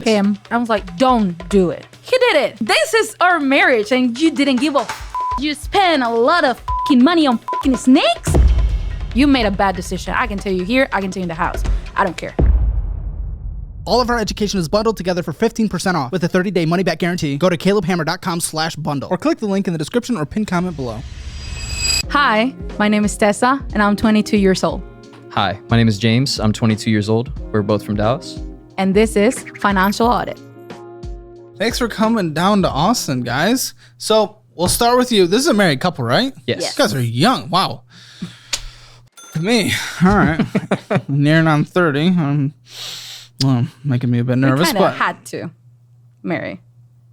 stop him. I was like, don't do it. He did it. This is our marriage and you didn't give a You spent a lot of money on snakes. You made a bad decision. I can tell you here, I can tell you in the house. I don't care. All of our education is bundled together for 15% off with a 30-day money-back guarantee. Go to calebhammer.com/bundle or click the link in the description or pinned comment below. Hi, my name is Tessa and I'm 22 years old. Hi, my name is James. I'm 22 years old. We're both from Dallas. And this is Financial Audit. Thanks for coming down to Austin, guys. So we'll start with you. This is a married couple, right? Yes. You guys are young. Wow. Me. All right. Nearing on 30. Well, making me a bit nervous. We kind of had to marry.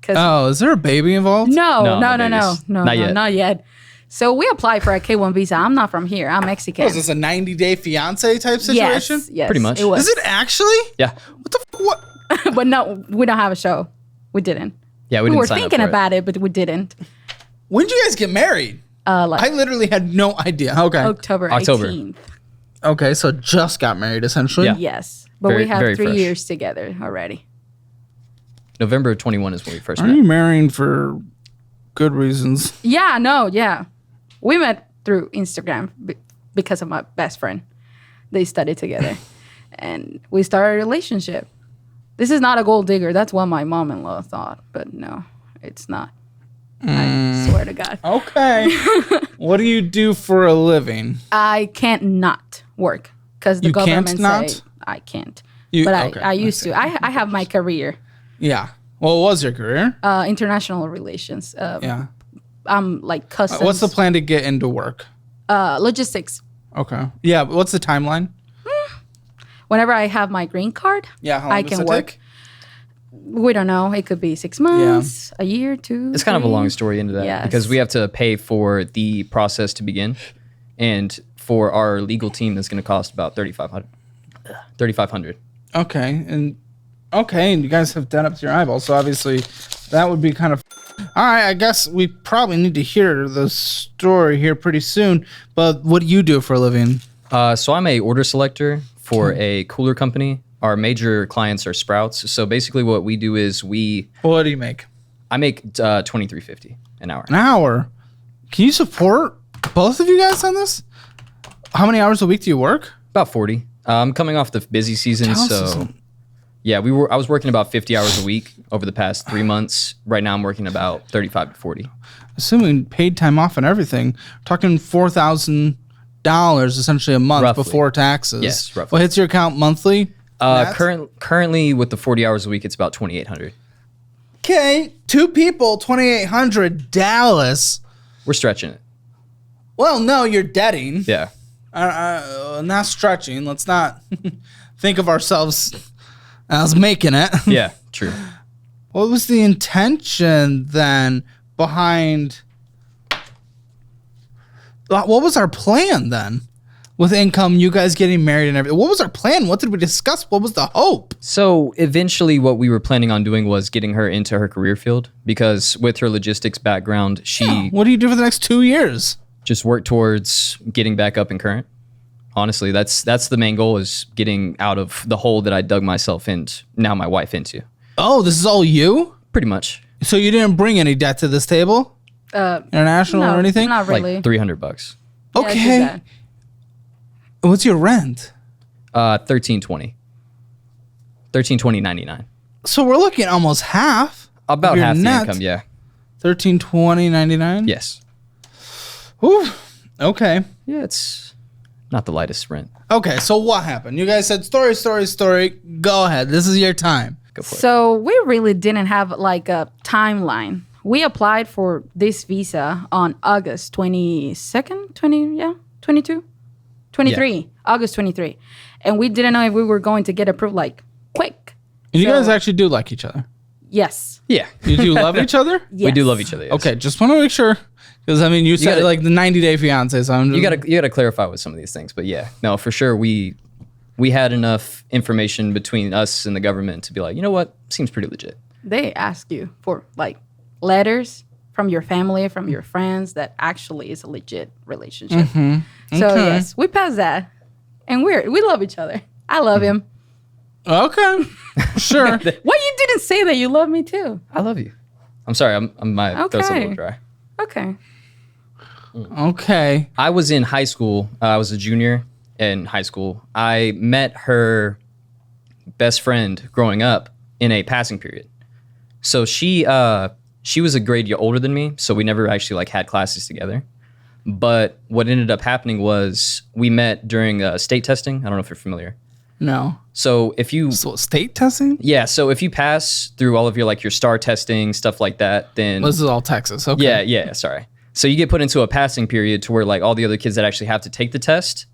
Oh, is there a baby involved? No. Not yet. So we applied for a K-1 visa. I'm not from here. I'm Mexican. Is this a 90-day fiance type situation? Yes. Pretty much. It was. Is it actually? Yeah. What the what? But no, we don't have a show. We didn't. Yeah, We didn't were sign thinking up for about it, but we didn't. When did you guys get married? I literally had no idea. Okay. October 18th. Okay, so just got married essentially. Yeah. Yes. But Very, we have very 3 fresh. years together already. November of 21 is when we first Are met. you marrying for good reasons? Yeah. We met through Instagram because of my best friend. They studied together. And we started a relationship. This is not a gold digger. That's what my mom-in-law thought. But no, it's not. I swear to God. Okay. What do you do for a living? I can't not work because the You can't government not? say I can't. You- But okay, I used to. I have my career. Yeah. Well, what was your career? International relations. Yeah. I'm like customs. What's the plan to get into work? Logistics. Okay. Yeah, but what's the timeline? Whenever I have my green card, Yeah, how long I does can it work. take? We don't know. It could be 6 months, a year, 2. It's kind of a 3. long story into that Yes. because we have to pay for the process to begin. And for our legal team, that's going to cost about $3,500. Okay. And you guys have debt up to your eyeballs, so obviously that would be kind of all right. I guess we probably need to hear the story here pretty soon. But what do you do for a living? So I'm a order selector for a cooler company. Our major clients are Sprouts. So basically what we do is What do you make? I make $23.50 an hour. An hour. Can you support both of you guys on this? How many hours a week do you work? About 40. I'm coming off the busy season, so yeah, I was working about 50 hours a week over the past 3 months. Right now I'm working about 35 to 40. Assuming paid time off and everything, talking $4,000 essentially a month Roughly. before taxes. Yes, roughly. What hits your account monthly? Currently with the 40 hours a week, it's about 2,800. Okay, 2 people, 2,800. Dallas. We're stretching it. Well, no, you're deading. Yeah. Not stretching. Let's not think of ourselves as making it. Yeah, true. What was the intention then behind? What was our plan then? With income, you guys getting married and everything. What was our plan? What did we discuss? What was the hope? So eventually what we were planning on doing was getting her into her career field because with her logistics background, she What do you do for the next 2 years? just worked towards getting back up and current. Honestly, that's the main goal, is getting out of the hole that I dug myself and now my wife into. Oh, this is all you? Pretty much. So you didn't bring any debt to this table? International or anything? Not really. Like $300. Okay. What's your rent? $13.20. $13.20.99. So we're looking at almost half. About of your half the net. income, yeah. $13.20.99? Yes. Ooh. Okay. Yeah, it's not the lightest rent. Okay, so what happened? You guys said story. Go ahead. This is your time. Go for it. So we really didn't have like a timeline. We applied for this visa on August 22nd, 22, 23, Yeah. August 23. And we didn't know if we were going to get approved like quick. And you So- guys actually do like each other. Yes. Yeah. You do love each other? Yes. We do love each other. Yes. Okay, just want to make sure. Because, I mean, you said gotta- like the 90-day fiance, so I'm just... You gotta clarify with some of these things, but yeah, no, for sure we had enough information between us and the government to be like, you know what, seems pretty legit. They ask you for like letters from your family, from your friends that actually is a legit relationship. So Okay. yes, we passed that. And we love each other. I love him. Okay, sure. What you didn't say that you love me too. I love you. I'm sorry. My throat's a little Okay. dry. Okay. Okay. I was in high school. I was a junior in high school. I met her best friend growing up in a passing period. So she was a grade year older than me, so we never actually like had classes together. But what ended up happening was we met during state testing. I don't know if you're familiar. No. So So state testing? so if you pass through all of your like your STAR testing, stuff like that, then This is all Texas. Okay. yeah, sorry. So you get put into a passing period to where like all the other kids that actually have to take the test,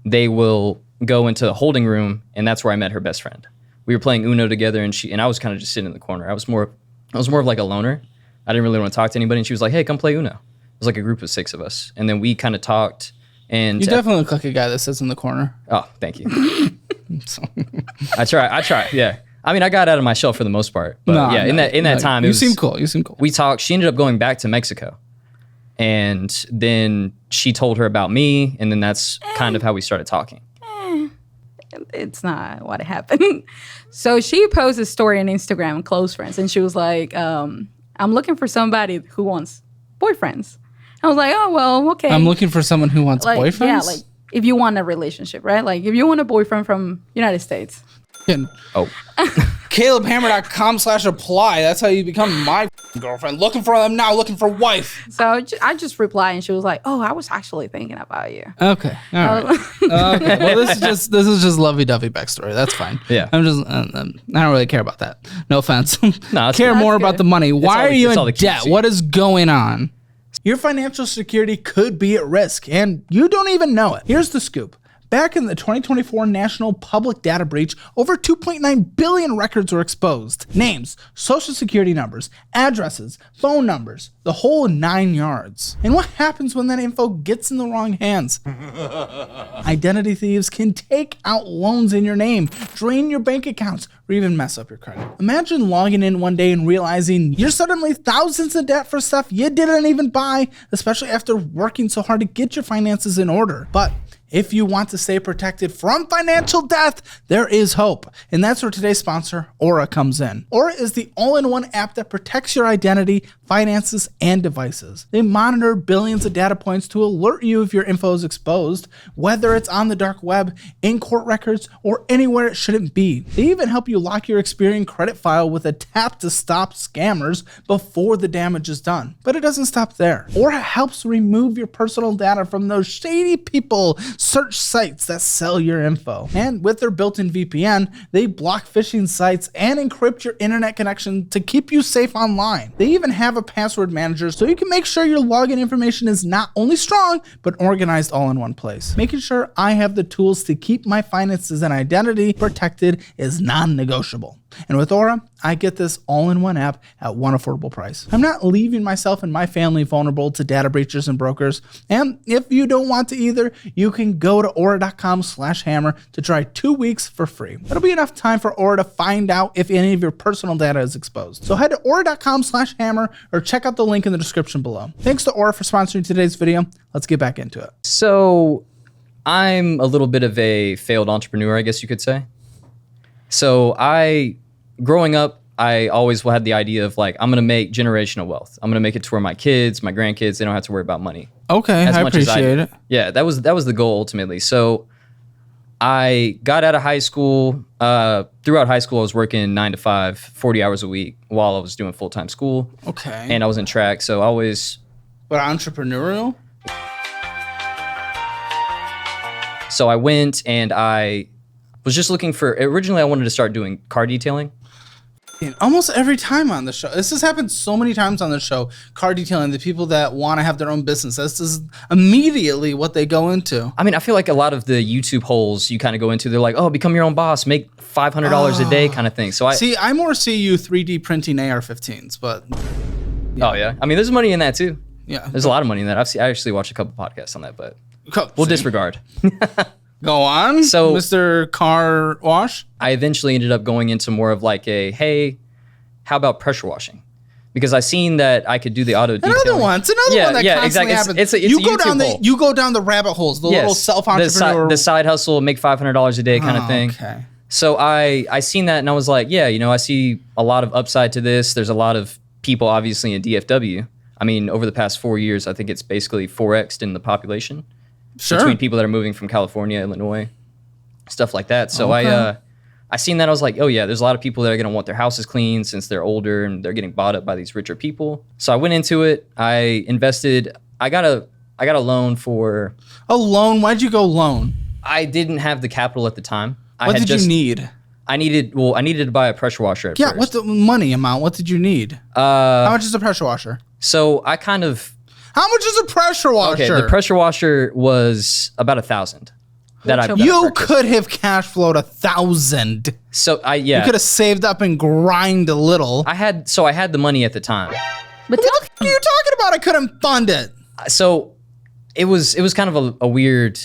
they will go into the holding room, and that's where I met her best friend. We were playing Uno together, and I was kind of just sitting in the corner. I was more of like a loner. I didn't really want to talk to anybody, and she was like, "Hey, come play Uno." It was like a group of 6 of us, and then we kind of talked. And You definitely look like a guy that sits in the corner. oh, thank you. So- I try. Yeah. I mean, I got out of my shell for the most part, but No, yeah, in that time, you seem cool. We talked. She ended up going back to Mexico, and then she told her about me, and then that's kind of how we started talking. It's not what happened. So she posted a story on Instagram, close friends, and she was like, I'm looking for somebody who wants boyfriends. I was like, oh, well, okay. I'm looking for someone who wants like, boyfriends. Yeah, like if you want a relationship, right? Like if you want a boyfriend from United States. Oh, CalebHammer.com/apply. That's how you become my girlfriend. Looking for them now. Looking for wife. So I just replied, and she was like, oh, I was actually thinking about you. Okay. All right. Okay. Well, this is just lovey-dovey backstory. That's fine. Yeah. I'm just I don't really care about that. No offense. No, care more That's about good. the money. Why all are you it's all in the debt? cutesy. What is going on? Your financial security could be at risk, and you don't even know it. Here's the scoop. Back in the 2024 National Public Data Breach, over 2.9 billion records were exposed. Names, social security numbers, addresses, phone numbers, the whole 9 yards. And what happens when that info gets in the wrong hands? Identity thieves can take out loans in your name, drain your bank accounts, or even mess up your credit. Imagine logging in one day and realizing you're suddenly thousands in debt for stuff you didn't even buy, especially after working so hard to get your finances in order. But if you want to stay protected from financial death, there is hope. And that's where today's sponsor, Aura, comes in. Aura is the all-in-one app that protects your identity, finances, and devices. They monitor billions of data points to alert you if your info is exposed, whether it's on the dark web, in court records, or anywhere it shouldn't be. They even help you lock your Experian credit file with a tap to stop scammers before the damage is done. But it doesn't stop there. Aura helps remove your personal data from those shady people, search sites that sell your info. And with their built-in VPN, they block phishing sites and encrypt your internet connection to keep you safe online. They even have a password manager so you can make sure your login information is not only strong, but organized all in one place. Making sure I have the tools to keep my finances and identity protected is non-negotiable. And with Aura, I get this all-in-one app at one affordable price. I'm not leaving myself and my family vulnerable to data breachers and brokers. And if you don't want to either, you can go to aura.com/hammer to try 2 weeks for free. That'll be enough time for Aura to find out if any of your personal data is exposed. So head to aura.com/hammer or check out the link in the description below. Thanks to Aura for sponsoring today's video. Let's get back into it. so I'm a little bit of a failed entrepreneur, I guess you could say. So growing up, I always had the idea of like, I'm going to make generational wealth. I'm going to make it to where my kids, my grandkids, they don't have to worry about money. Okay, as I much as appreciate do. it. Yeah, that was the goal ultimately. So I got out of high school. Throughout high school, I was working 9 to 5, 40 hours a week while I was doing full-time school. Okay. And I was in track. So I always... But entrepreneurial? So I went and I was just looking for... Originally, I wanted to start doing car detailing. And almost every time on the show, this has happened so many times on the show, car detailing, the people that want to have their own business, this is immediately what they go into. I mean, I feel like a lot of the YouTube holes you kind of go into, they're like, oh, become your own boss, make $500 a day kind of thing. So I more see you 3D printing AR-15s, but Oh, yeah. I mean, there's money in that too. yeah. There's a lot of money in that. I actually watched a couple podcasts on that, but we'll disregard. Go on, So- Mr. Car Wash. I eventually ended up going into more of like a, hey, how about pressure washing? Because I seen that I could do the auto detailing. Another one that yeah, constantly exactly. happens. It's a you go YouTube down hole. you go down the rabbit holes, the little Yes. self-entrepreneur. The side hustle, make $500 a day kind of thing. Okay. So I seen that and I was like, yeah, I see a lot of upside to this. There's a lot of people obviously in DFW. I mean, over the past 4 years, I think it's basically 4x'd in the population between people that are moving from California, Illinois, stuff like that. So I seen that. I was like, oh yeah, there's a lot of people that are going to want their houses clean since they're older and they're getting bought up by these richer people. So I went into it. I invested. I got a loan for a loan. Why'd you go loan? I didn't have the capital at the time. What did you need? I needed to buy a pressure washer at first. What's the money amount? What did you need? How much is a pressure washer? So how much is a pressure washer? Okay, the pressure washer was about $1,000. You could have cash flowed 1,000. So you could have saved up and grind a little. I had the money at the time. But what the f- are you talking about? I couldn't fund it. So it was kind of a weird.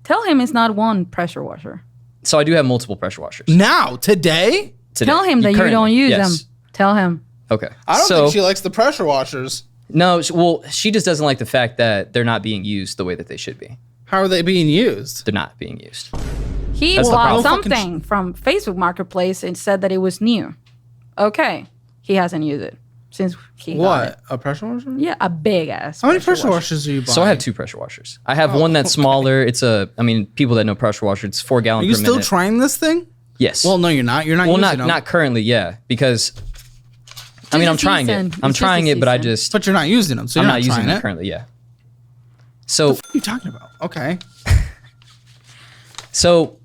Tell him it's not one pressure washer. So I do have multiple pressure washers. Now, today? Tell him that you don't use them. Tell him. Okay. I don't think she likes the pressure washers. No, she just doesn't like the fact that they're not being used the way that they should be. How are they being used? They're not being used. He bought something from Facebook Marketplace and said that it was new. Okay. He hasn't used it since he got it. A pressure washer? Yeah, a big ass. How many pressure washers are you buying? So I have 2 pressure washers. I have one that's smaller. People that know pressure washer, it's 4 gallons per minute. Are you still trying this thing? Yes. Well, no, you're not. You're not using them. Not currently, yeah. Because, I'm trying it. I'm trying it, but I just... But you're not using them, so you're not using it them currently, yeah. So... What the f*** are you talking about? Okay. So...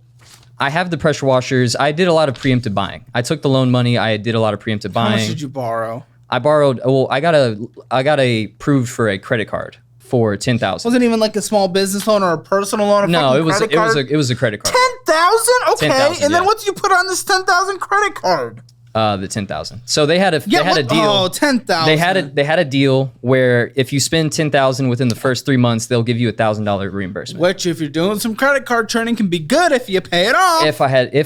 I have the pressure washers. I did a lot of preemptive buying. I took the loan money. I did a lot of preemptive buying. How much did you borrow? I borrowed. Well, I got approved for a credit card for $10,000. Wasn't even like a small business loan or a personal loan. No, it was a credit card. 10,000. Okay, 10,000, and then what did you put on this 10,000 credit card? The 10,000. So they had a deal. Oh, 10,000. They had a deal where if you spend 10,000 within the first 3 months, they'll give you $1,000 reimbursement. Which, if you're doing some credit card churning, can be good if you pay it off. If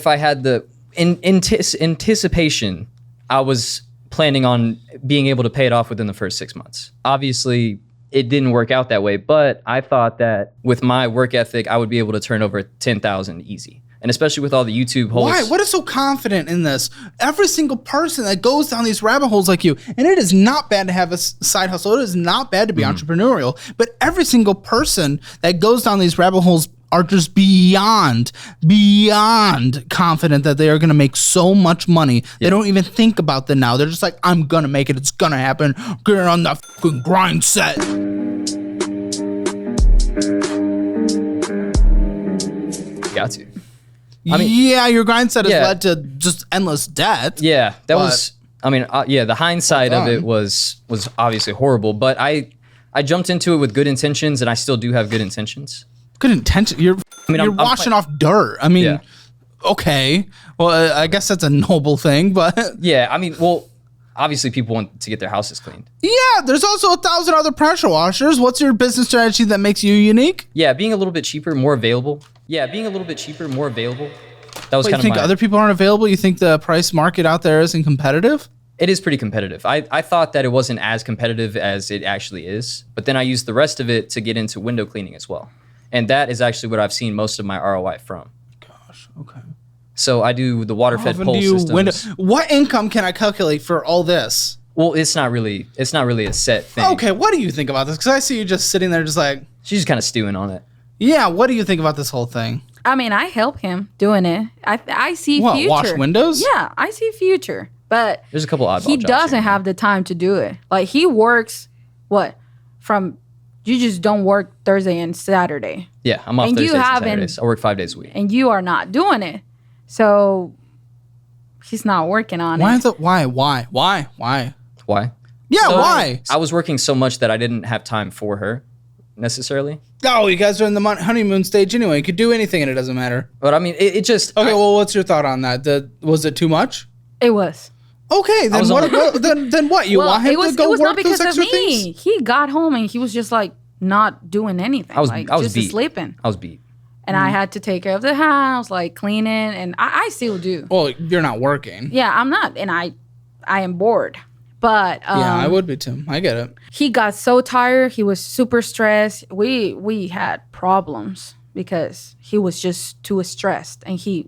I had the anticipation, I was planning on being able to pay it off within the first 6 months. Obviously, it didn't work out that way, but I thought that with my work ethic, I would be able to turn over 10,000 easy. And especially with all the YouTube holes. Why? What is so confident in this? Every single person that goes down these rabbit holes like you, and it is not bad to have a side hustle. It is not bad to be entrepreneurial. But every single person that goes down these rabbit holes are just beyond confident that they are going to make so much money. They don't even think about the now. They're just like, I'm going to make it. It's going to happen. Get on the fucking grind set. Got to. Your grind set has led to just endless debt. Yeah, that was. The hindsight of it was obviously horrible. But I jumped into it with good intentions, and I still do have good intentions. Good intention. You're washing off dirt. Okay. Well, I guess that's a noble thing, but yeah. Obviously, people want to get their houses cleaned. Yeah, there's also 1,000 other pressure washers. What's your business strategy that makes you unique? Yeah, being a little bit cheaper, more available. That was You think other people aren't available? You think the price market out there isn't competitive? It is pretty competitive. I thought that it wasn't as competitive as it actually is, but then I used the rest of it to get into window cleaning as well. And that is actually what I've seen most of my ROI from. Gosh, okay. So I do the water-fed pole systems. What income can I calculate for all this? Well, it's not really a set thing. Okay, what do you think about this? Because I see you just sitting there just like... She's just kind of stewing on it. Yeah, what do you think about this whole thing? I help him doing it. I see future. Wash windows? Yeah, I see future. But there's a couple oddball he jobs doesn't have the time to do it. Like, he works, you just don't work Thursday and Saturday. Yeah, I'm off Thursdays and Saturdays. I work 5 days a week. And you are not doing it. So he's not working on it. Why? Why? Yeah, why? I was working so much that I didn't have time for her necessarily. Oh, you guys are in the honeymoon stage anyway. You could do anything and it doesn't matter. But it just... Okay, well, what's your thought on that? Was it too much? It was. Okay, then what? You want him to go work not because those extra of me. things? He got home and he was just like not doing anything. I was beat. Sleeping. I was beat. And I had to take care of the house, like cleaning, and I still do. Well, you're not working. Yeah, I'm not, and I am bored. But yeah, I would be too. I get it. He got so tired. He was super stressed. We had problems because he was just too stressed, and he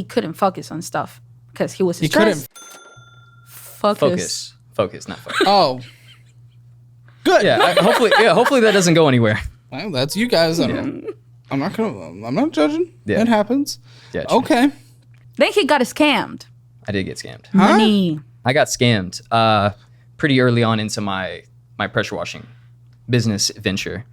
couldn't focus on stuff because he was stressed. Focus, not focus. Oh, good. Yeah, hopefully that doesn't go anywhere. Well, that's you guys. I'm not judging. Yeah. It happens. Yeah. True. Okay. Then he got scammed. I did get scammed. Huh? Money. I got scammed pretty early on into my pressure washing business venture.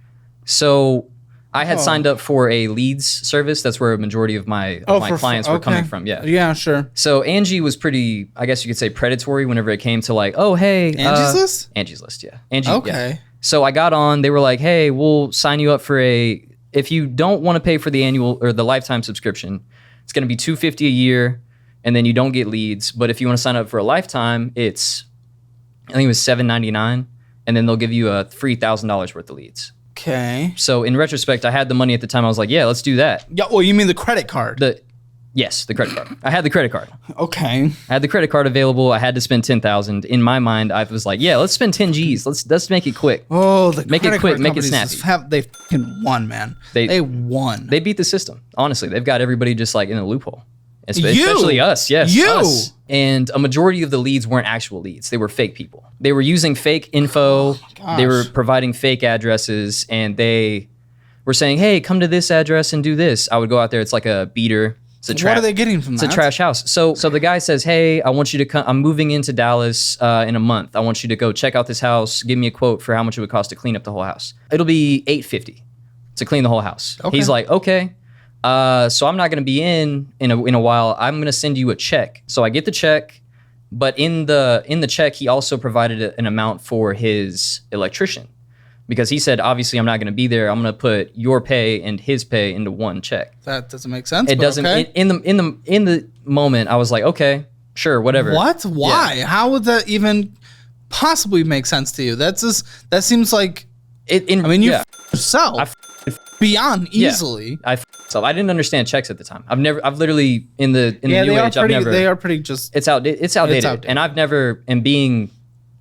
So I had signed up for a leads service. That's where a majority of my clients were coming from. Yeah. Yeah, sure. So Angie was pretty, I guess you could say, predatory whenever it came to like, oh, hey. Angie's List? Angie's List, yeah. Angie, Okay. Yeah. So I got on. They were like, hey, we'll sign you up for if you don't want to pay for the annual or the lifetime subscription, it's going to be $250 a year, and then you don't get leads. But if you want to sign up for a lifetime, I think it was $799, and then they'll give you a free $1,000 worth of leads. Okay. So in retrospect, I had the money at the time. I was like, yeah, let's do that. Yeah. Well, you mean the credit card? Yes, the credit card. I had the credit card. Okay. I had the credit card available. I had to spend $10,000. In my mind, I was like, yeah, let's spend 10 G's. Let's make it quick. Oh, the make credit it quick, card make it companies snappy. They fucking won, man. They won. They beat the system. Honestly, they've got everybody just like in a loophole. Especially us, yes. Us. And a majority of the leads weren't actual leads. They were fake people. They were using fake info. They were providing fake addresses, and they were saying, hey, come to this address and do this. I would go out there. It's like a beater. What are they getting from that? It's a trash house. So the guy says, hey, I want you to come. I'm moving into Dallas in a month. I want you to go check out this house. Give me a quote for how much it would cost to clean up the whole house. It'll be $850 to clean the whole house. Okay. He's like, okay. So I'm not going to be in a while. I'm going to send you a check. So I get the check, but in the check, he also provided an amount for his electrician, because he said, obviously, I'm not going to be there. I'm going to put your pay and his pay into one check. That doesn't make sense. It doesn't. Okay. In the moment, I was like, okay, sure, whatever. What? Why? Yeah. How would that even possibly make sense to you? That seems like yourself beyond easily. I didn't understand checks at the time. I've literally in the new age. They are pretty just. It's outdated. And I've never, and being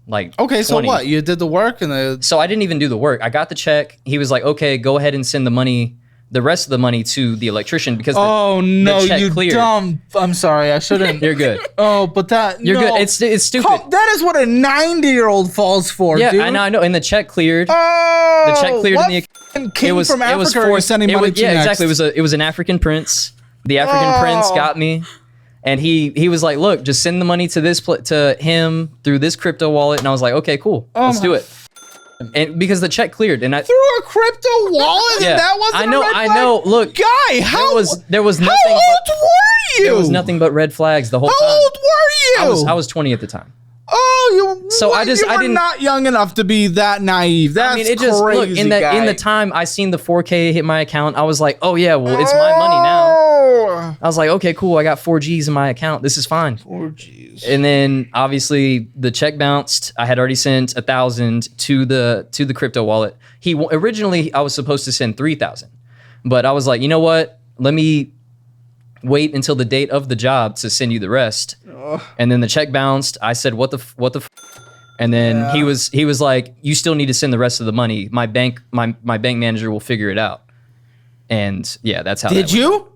like, okay, 20, so what? You did the work so I didn't even do the work. I got the check. He was like, okay, go ahead and send the rest of the money to the electrician, because the check cleared. Dumb. I'm sorry, I shouldn't. You're good. Oh, but you're good. It's stupid. That is what a 90-year-old falls for, dude. Yeah, I know. And the check cleared. Oh, the check cleared in the king from Africa are you sending money to next? Exactly. It was an African prince. The African prince got me. And he was like, look, just send the money to to him through this crypto wallet. And I was like, okay, cool. Let's do it. And because the check cleared, and through a crypto wallet, and that wasn't a red flag? I know. Look, guy, there was nothing. How old were you? There was nothing but red flags the whole time. How old were you? I was 20 at the time. Oh, I didn't not young enough to be that naive. That's crazy. Look, in the time I seen the 4K hit my account, I was like, oh yeah, well it's my money now. I was like, okay, cool. I got 4 G's in my account. This is fine. 4 G's. And then obviously the check bounced. I had already sent 1,000 to the crypto wallet. Originally I was supposed to send 3,000, but I was like, you know what? Let me wait until the date of the job to send you the rest. And then the check bounced. I said, what the f-? And then he was like, you still need to send the rest of the money. My bank manager will figure it out. And yeah, that's how. Did you?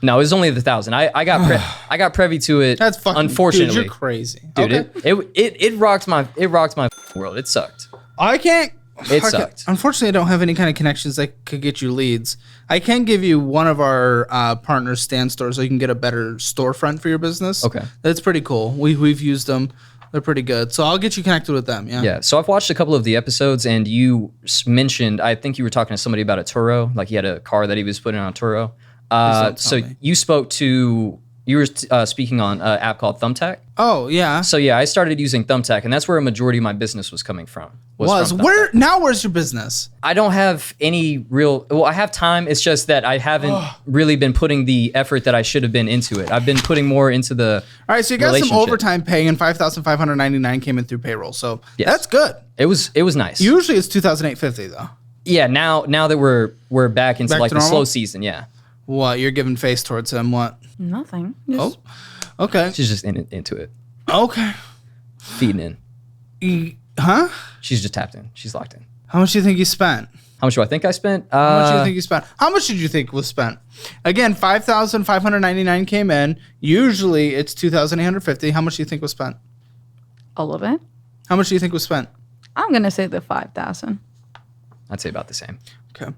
No, it was only the 1,000. I got privy to it. That's fucking. Unfortunately, Dude, you're crazy, dude. Okay. It rocked my world. It sucked. I can't. It sucked. Unfortunately, I don't have any kind of connections that could get you leads. I can give you one of our partners, Stan Store, so you can get a better storefront for your business. Okay, that's pretty cool. We've used them. They're pretty good. So I'll get you connected with them. Yeah. Yeah. So I've watched a couple of the episodes, and you mentioned, I think you were talking to somebody about a Turo, like he had a car that he was putting on a Turo. So you spoke to. You were speaking on an app called Thumbtack. Oh yeah. So yeah, I started using Thumbtack, and that's where a majority of my business was coming from. Where's your business? I don't have any real. Well, I have time. It's just that I haven't really been putting the effort that I should have been into it. I've been putting more into the. All right, so you got some overtime pay, and $5,599 came in through payroll. So that's good. It was nice. Usually it's $2,850 though. Yeah. Now that we're back into like the slow season. Yeah. What, you're giving face towards him? What? Nothing. Okay. She's just into it. Okay. Feeding in. Huh? She's just tapped in. She's locked in. How much do you think you spent? How much do I think I spent? How much do you think you spent? How much did you think was spent? Again, 5,599 came in. Usually it's 2,850. How much do you think was spent? All of it. How much do you think was spent? I'm gonna say the 5,000. I'd say about the same. Okay.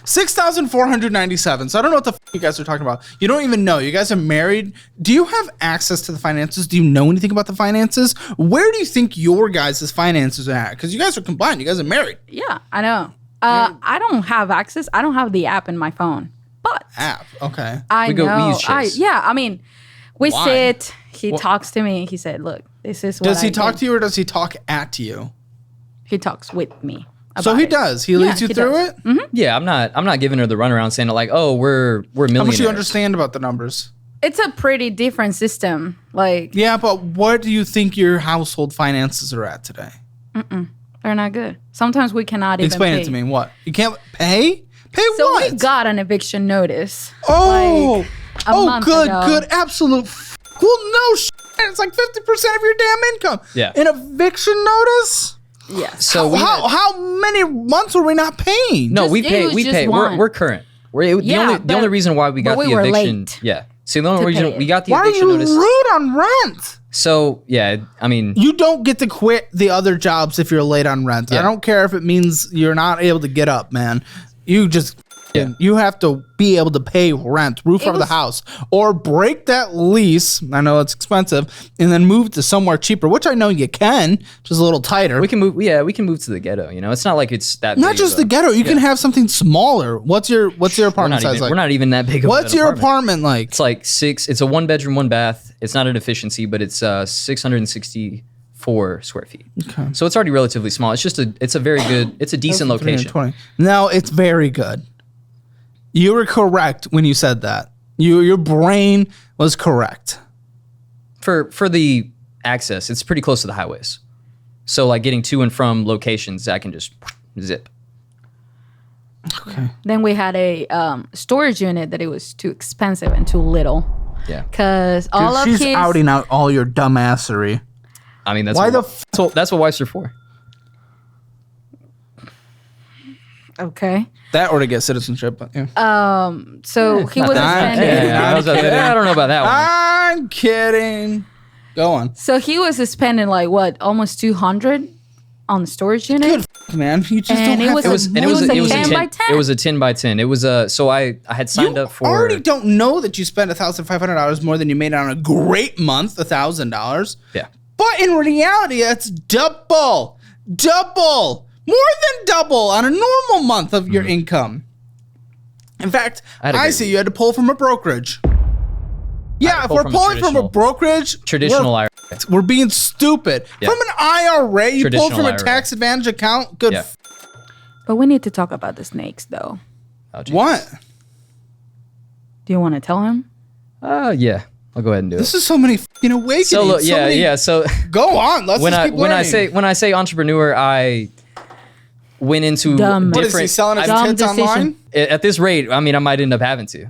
6,497. So I don't know what the you guys are talking about. You don't even know. You guys are married. Do you have access to the finances? Do you know anything about the finances? Where do you think your guys' finances are at? Because you guys are combined. You guys are married. Yeah, I know. I don't have access. I don't have the app in my phone. But App. Okay. I We know. use Chase. I mean, we Why? sit. He talks to me. He said, "Look, this is what." Does he I talk do." to you or does he talk at you? He talks with me. So about he it. does. He leads you he through does. it? Mhm. Yeah, I'm not giving her the runaround saying like, oh, we're millionaires. How much do you understand about the numbers? It's a pretty different system. Like, Yeah, but what do you think your household finances are at today? they're not good. Sometimes we cannot even Explain pay. it to me. What? You can't pay? Pay So what? we got an eviction notice. Oh, like, a month good, ago. good, absolute. Well, no, it's like 50% of your damn income. Yeah. An eviction notice. Yes. So we had- How many months were we not paying? no, Just- we it pay. was We just pay. one. We're current. The but- only reason why we got but we the were eviction. late Yeah. See, the only to reason pay we it. got the Why are eviction you notice. late on rent? So yeah, I mean, You don't get to quit the other jobs if you're late on rent. I Yeah. don't care if it means you're not able to get up, man. You just Yeah. you have to be able to pay rent, roof over the was- house, or break that lease. I know it's expensive, and then move to somewhere cheaper, which I know you can, just a little tighter. we can move. Yeah, we can move to the ghetto. You know, it's not like it's that. Not big just of the a- ghetto. You can have something smaller. What's your We're apartment not size even. like? We're not even that big. What's of an your apartment? apartment like? It's like six. It's a 1 bedroom, 1 bath. It's not an efficiency, but it's 664 square feet. Okay. So it's already relatively small. It's just it's a very good. It's a decent location. 320. No, it's very good. You were correct when you said that. Your brain was correct. For the access, it's pretty close to the highways. So like getting to and from locations, I can just zip. Okay. Then we had a storage unit that it was too expensive and too little. Yeah. Because all of She's his outing out all your dumbassery. I mean, that's Why what, the that's what wives are for. okay. That or to get citizenship, but yeah. So he was that. spending. Yeah. I was about to say, I don't know about that one. I'm kidding. Go on. So he was spending like what, almost 200 on the storage unit. Good man. You just And don't it have was to a- It was it was a 10 by 10. It was a 10 by 10. It was so I had signed you up for. already don't know that you spent $1,500 more than you made on a great month, $1,000. Yeah. But in reality, that's double, more than double on a normal month of your income. In fact, had a I great see you had to pull from a brokerage. Yeah, if pull we're from a pulling from a traditional- brokerage, Traditional IRA. we're being stupid. Yeah. From an IRA, you pulled Traditional from a IRA. tax advantage account. Good. Yeah. But we need to talk about the snakes though. Oh, geez. What? Do you want to tell him? Yeah. I'll go ahead and do This it. is so many fucking awakenings. So look, so many- yeah. So Go on. Let's when just I keep when I learning. say entrepreneur, I went into Dumb. What is he different. selling his Dumb tits decision. online? At this rate, I mean, I might end up having to.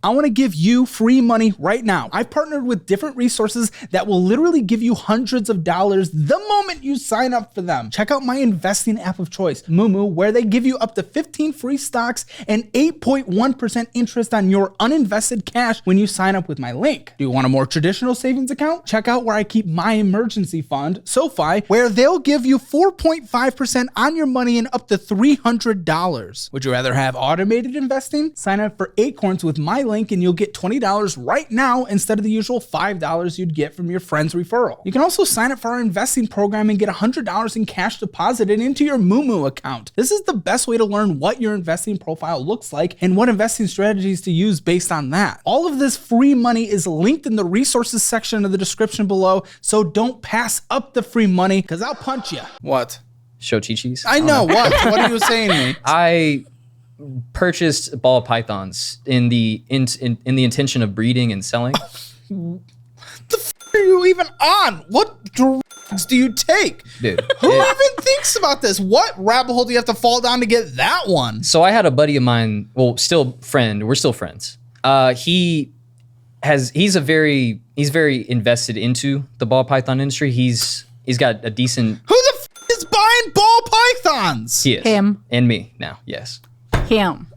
I want to give you free money right now. I've partnered with different resources that will literally give you hundreds of dollars the moment you sign up for them. Check out my investing app of choice, Moomoo, where they give you up to 15 free stocks and 8.1% interest on your uninvested cash when you sign up with my link. Do you want a more traditional savings account? Check out where I keep my emergency fund, SoFi, where they'll give you 4.5% on your money and up to $300. Would you rather have automated investing? Sign up for Acorns with my link and you'll get $20 right now instead of the usual $5 you'd get from your friend's referral. You can also sign up for our investing program and get $100 in cash deposited into your Moomoo account. This is the best way to learn what your investing profile looks like and what investing strategies to use based on that. All of this free money is linked in the resources section of the description below, so don't pass up the free money because I'll punch you. What? Show Chi-Chi's. I know, what? What are you saying to me? I purchased ball pythons in the intention of breeding and selling. The f*** are you even on? What drugs do you take? Dude. Who even thinks about this? What rabbit hole do you have to fall down to get that one? So I had a buddy of mine, well, still friend. We're still friends. He's very invested into the ball python industry. He's got a decent. Who the f*** is buying ball pythons. He is. Him. And me now. Yes. Him.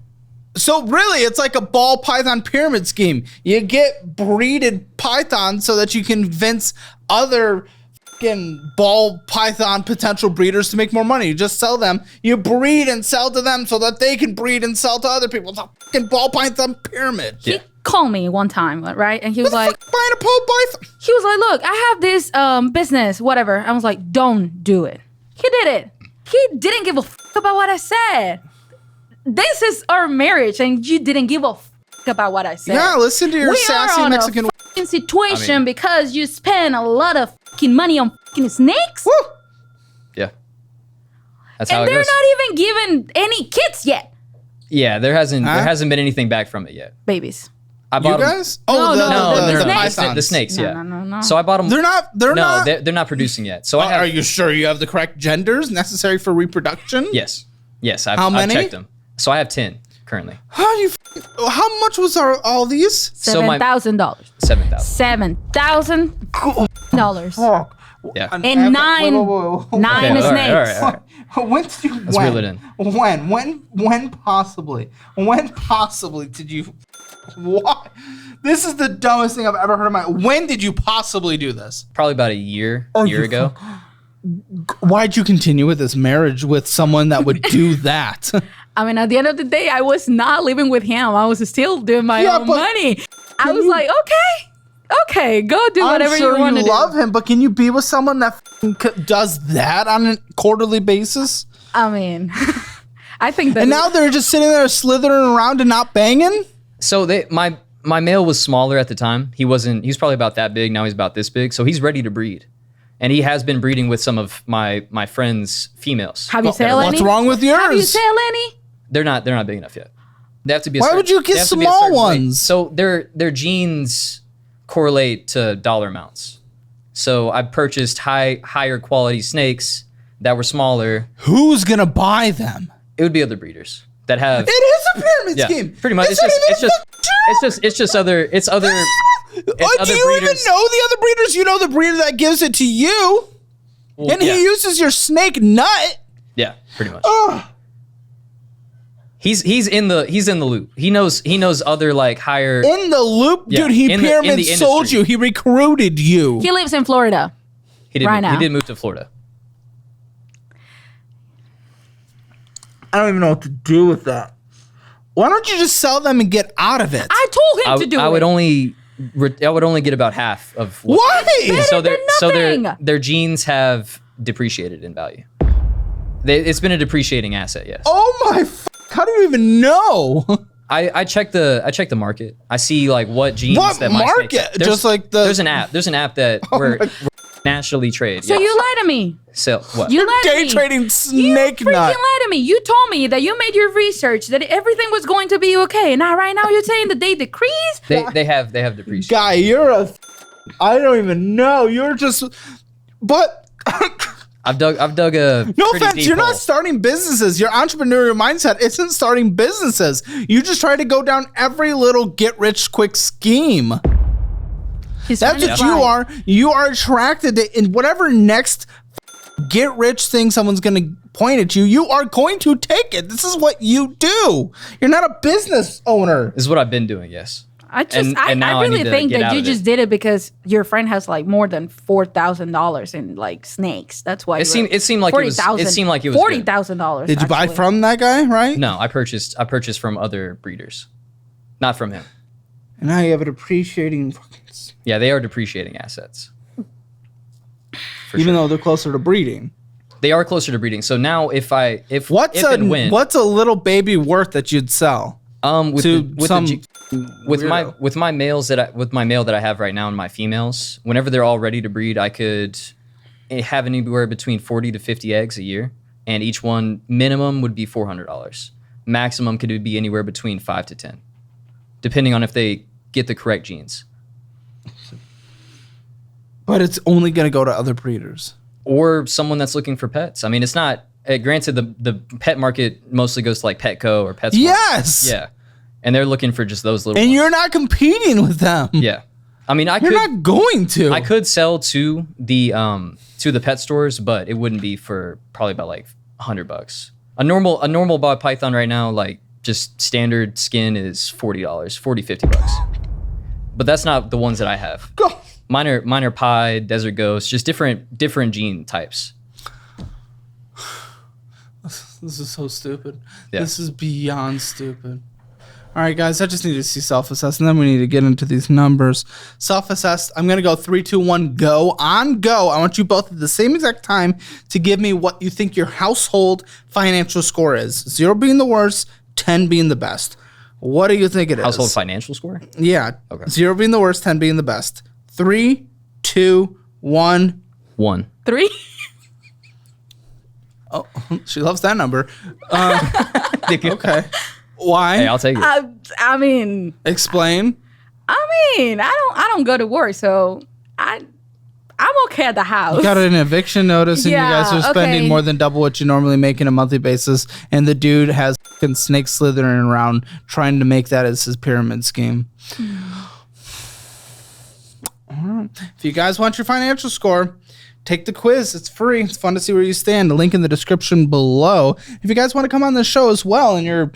So really, it's like a ball python pyramid scheme. You get breeded pythons so that you convince other fucking ball python potential breeders to make more money. You just sell them. You breed and sell to them so that they can breed and sell to other people. It's a fucking ball python pyramid. He called me one time, right? And he was like, buying a ball python. he was like, look, I have this business, whatever. I was like, don't do it. He did it. He didn't give a fuck about what I said. This is our marriage, and you didn't give a fuck about what I said. Yeah, listen to your we sassy are on Mexican. a fucking situation I mean- because you spend a lot of fucking money on fucking snakes, Woo. Yeah. That's how and it they're goes. not even given any kids yet. Yeah, there hasn't Huh? been anything back from it yet. Babies. I You bought 'em- guys? Oh, No, No, the no, snakes. the snakes. No, Yeah. no. So I bought them. They're not. They're no, not. they're not producing yet. So I have. Are you sure you have the correct genders necessary for reproduction? Yes. How many? I've checked them. So I have 10 currently. How much was all these? So my $7,000. 7,000. $7,000. Yeah. And nine Okay, snakes. all right. When did you? Let's reel it in. When possibly? When possibly did you? What? This is the dumbest thing I've ever heard in my. When did you possibly do this? Probably about a year ago. Why'd you continue with this marriage with someone that would do that? I mean, at the end of the day, I was not living with him. I was still doing my own but money. I was like, okay, go do whatever I'm sure you want to do. love him, but can you be with someone that does that on a quarterly basis? I mean, I think that. And now they're just sitting there slithering around and not banging? So my male was smaller at the time. He was probably about that big. Now he's about this big. So he's ready to breed. And he has been breeding with some of my friends' females. have you sell any? What's wrong with yours? Have you sell any? They're not big enough yet. They have to be. Why would you get they have to be a small certain weight. ones? So their genes correlate to dollar amounts. So I purchased higher quality snakes that were smaller. Who's gonna buy them? It would be other breeders that have. It is a pyramid Yeah, scheme. pretty much. It's just other. It's other. Do other you even breeders. know the other breeders? You know the breeder that gives it to you, Well, and yeah. he uses your snake nut. Yeah, pretty much. Ugh. He's in the loop. He knows other like higher. In the loop, Yeah, dude. He in the pyramid sold industry. you. He recruited you. He lives in Florida. He did right now. He did move to Florida. I don't even know what to do with that. Why don't you just sell them and get out of it? I told him to do I it. would only get about half of. Why? So than nothing. their genes have depreciated in value. It's been a depreciating asset. Yes. Oh my! How do you even know? I check the market. I see like what genes What that my market? snakes- Just like the- there's an app that where naturally trade. So yeah. you lied to me. So what? You lied to Day me. trading You snake freaking nut. lied to me. You told me that you made your research that everything was going to be okay. And now right now you're saying that they decrease? They have depreciated. Guy, you're a. I don't even know. You're just. But. I've dug a No pretty offense, deep you're hole. not starting businesses. Your entrepreneurial mindset isn't starting businesses. You just try to go down every little get rich quick scheme. He's That's trying what to you lie. are. You are attracted to in whatever next get rich thing someone's going to point at you. You are going to take it. This is what you do. You're not a business owner. This is what I've been doing. Yes. I just, And now I I really need to think get that out you of just it. did it because your friend has like more than $4,000 in like snakes. That's why It seemed like it was good. $40,000. Did you buy from that guy, right? No, I purchased from other breeders, not from him. And now you have an appreciating, Yeah, they are depreciating assets. even though they're closer to breeding. They are closer to breeding. So now if What's a little baby worth that you'd sell? with to the, with some the, with weirdo? my males my male that I have right now and my females, whenever they're all ready to breed, I could have anywhere between 40 to 50 eggs a year, and each one minimum would be $400. Maximum could be anywhere between 5 to 10, depending on if they get the correct genes. But it's only going to go to other breeders. Or someone that's looking for pets. I mean, it's not. Granted, the pet market mostly goes to like Petco or PetSmart. Yes. Yeah, and they're looking for just those little. And ones. you're not competing with them. Yeah, I mean, You're not going to. I could sell to the pet stores, but it wouldn't be for probably about like $100. A normal ball python right now, like just standard skin, is $40, $50. But that's not the ones that I have. Go. Mine are pie, desert ghost, just different gene types. This is so stupid. Yeah. This is beyond stupid. All right, guys, I just need to see self-assessed, and then we need to get into these numbers. Self-assessed, I'm going to go 3, 2, 1, go. On go, I want you both at the same exact time to give me what you think your household financial score is. 0 being the worst, 10 being the best. What do you think it is? Household financial score? Yeah. Okay. 0 being the worst, 10 being the best. 3, 2, 1. 1. 3. Oh, she loves that number. Okay. Why? Hey, I'll take it. I mean, Explain. I don't go to work, so I'm okay at the house. You got an eviction notice, and Yeah, you guys are spending okay. more than double what you normally make in a monthly basis, and the dude has fucking snakes slithering around trying to make that as his pyramid scheme. Alright. If you guys want your financial score, take the quiz. It's free. It's fun to see where you stand. The link in the description below. If you guys want to come on the show as well and you're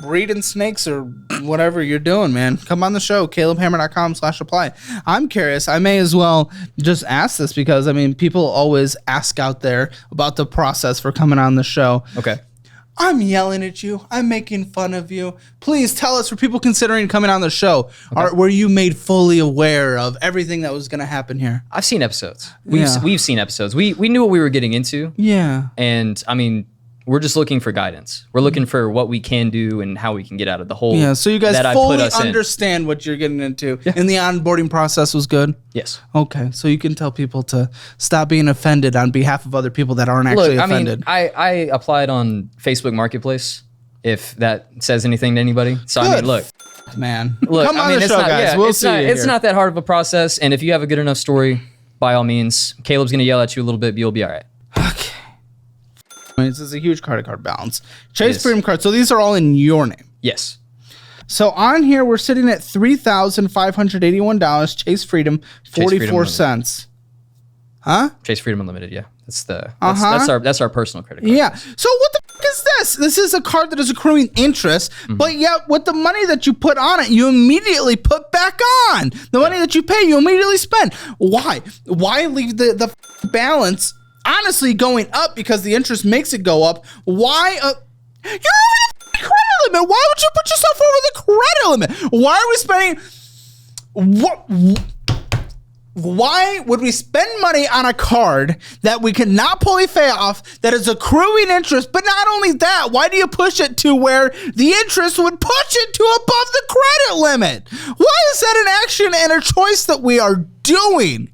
breeding snakes or whatever you're doing, man, come on the show. CalebHammer.com/apply. I'm curious. I may as well just ask this because, I mean, people always ask out there about the process for coming on the show. Okay. I'm yelling at you. I'm making fun of you. Please tell us, for people considering coming on the show, were you made fully aware of everything that was going to happen here? I've seen episodes. Yeah. We've seen episodes. We knew what we were getting into. Yeah. And I mean, we're just looking for guidance. We're looking for what we can do and how we can get out of the hole. Yeah, so you guys that I fully put us in. understand what you're getting into. And the onboarding process was good? Yes. Okay, so you can tell people to stop being offended on behalf of other people that aren't actually Look, offended. I mean, I applied on Facebook Marketplace, if that says anything to anybody. So, I Good. mean, look. Man, Look, come I on mean, the it's show, not, guys. yeah, We'll it's see not, you it's here. not that hard of a process. And if you have a good enough story, by all means, Caleb's going to yell at you a little bit, but you'll be all right. Okay. I mean, this is a huge credit card balance. Chase is. Freedom card. So these are all in your name. Yes. So on here, we're sitting at $3,581. Chase Freedom, 44 cents. Huh? Chase Freedom Unlimited, yeah. That's Uh-huh. that's our personal credit card. Yeah. So what the fuck is this? This is a card that is accruing interest, but yet with the money that you put on it, you immediately put back on. The money that you pay, you immediately spend. Why? Why leave the balance honestly going up because the interest makes it go up? Why? You're over the credit limit. Why would you put yourself over the credit limit? Why are we spending? What? Why would we spend money on a card that we cannot fully pay off, that is accruing interest? But not only that, why do you push it to where the interest would push it to above the credit limit? Why is that an action and a choice that we are doing?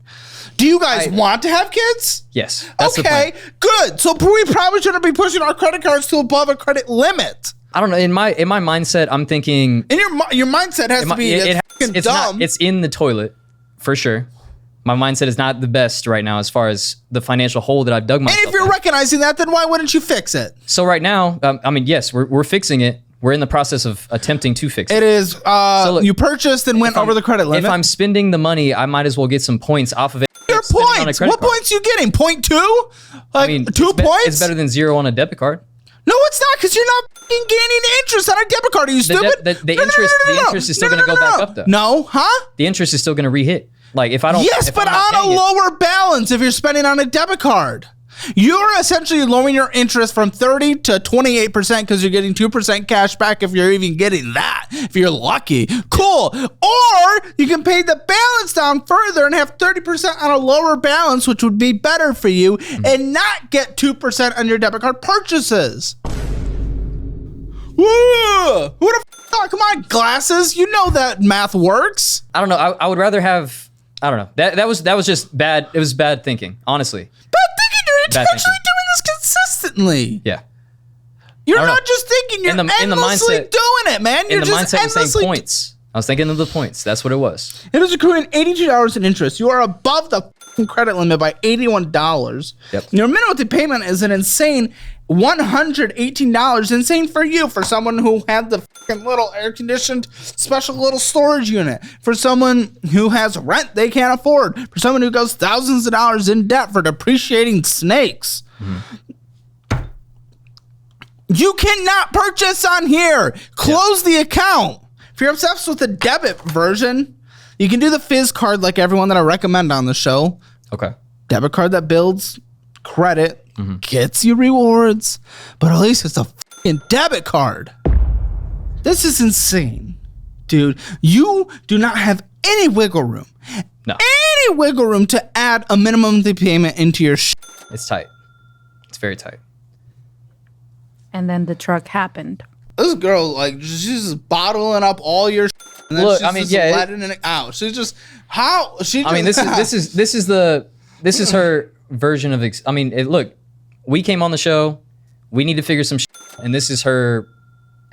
Do you guys want to have kids? Yes. That's the Okay, plan. good. So we probably shouldn't be pushing our credit cards to above a credit limit. I don't know. In my mindset, I'm thinking And your mindset has to be it's dumb. it's in the toilet for sure. My mindset is not the best right now as far as the financial hole that I've dug myself. And if you're in. recognizing that, then why wouldn't you fix it? So right now, I mean, yes, we're fixing it. We're in the process of attempting to fix it. It is, look, you purchased and went over the credit limit. If I'm spending the money, I might as well get some points off of it. Your Spending on a points. credit What card. points you getting? 0.2? Like I mean, 2 it's points? It's better than 0 on a debit card. No, it's not, because you're not fucking gaining interest on a debit card. Are you stupid? The interest is still going to go back up though. No, huh? The interest is still going to re-hit. Like if I don't. Yes, if but I'm not on a paying it- lower balance if you're spending on a debit card. You're essentially lowering your interest from 30 to 28% because you're getting 2% cash back if you're even getting that, if you're lucky. Cool. Or you can pay the balance down further and have 30% on a lower balance, which would be better for you, and not get 2% on your debit card purchases. Woo! Who the f***? Come on, glasses. You know that math works. I don't know. I would rather have. I don't know. That was just bad. It was bad thinking, honestly. Bad thinking. You're Bad intentionally thinking. doing this consistently. Yeah. You're I don't not know. just thinking. You're In the endlessly mindset- doing it, man. You're In the just mindset, was saying endlessly. points. I was thinking of the points. That's what it was. It is accruing $82 in interest. You are above the f***ing credit limit by $81. Yep. Your minimum payment is an insane $118. Insane for you, for someone who had the f***ing little air-conditioned special little storage unit. For someone who has rent they can't afford. For someone who goes thousands of dollars in debt for depreciating snakes. You cannot purchase on here. Close the account. If you're obsessed with the debit version, you can do the Fizz card like everyone that I recommend on the show. Okay. Debit card that builds credit, gets you rewards, but at least it's a fucking debit card. This is insane, dude. You do not have any wiggle room. No. Any wiggle room to add a minimum monthly payment into your It's tight. It's very tight. And then the truck happened. This girl, like, she's just bottling up all your and then Look, she's I mean, just yeah, letting it out. She's just how she. Just, I mean, this is her version of. Look, we came on the show. We need to figure some shit, and this is her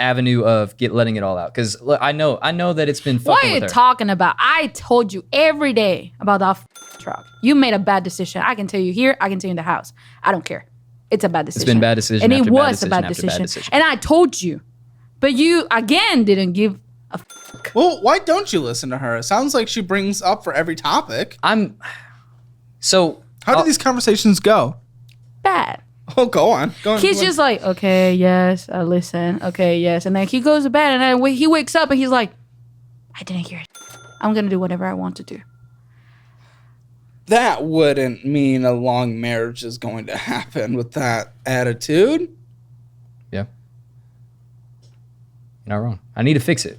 avenue of letting it all out. Because I know that it's been fucking What are you with her. talking about? I told you every day about that truck. You made a bad decision. I can tell you here. I can tell you in the house. I don't care. It's a bad decision. It's been bad decision and after it bad was decision a bad after bad decision. decision. And I told you, but you again didn't give a. Well, why don't you listen to her? It sounds like she brings up for every topic. How do these conversations go? Bad. Oh, go on. He's just like, okay, yes, I listen. Okay, yes. And then he goes to bed and then he wakes up and he's like, I didn't hear it. I'm going to do whatever I want to do. That wouldn't mean a long marriage is going to happen with that attitude. Yeah. You're not wrong. I need to fix it.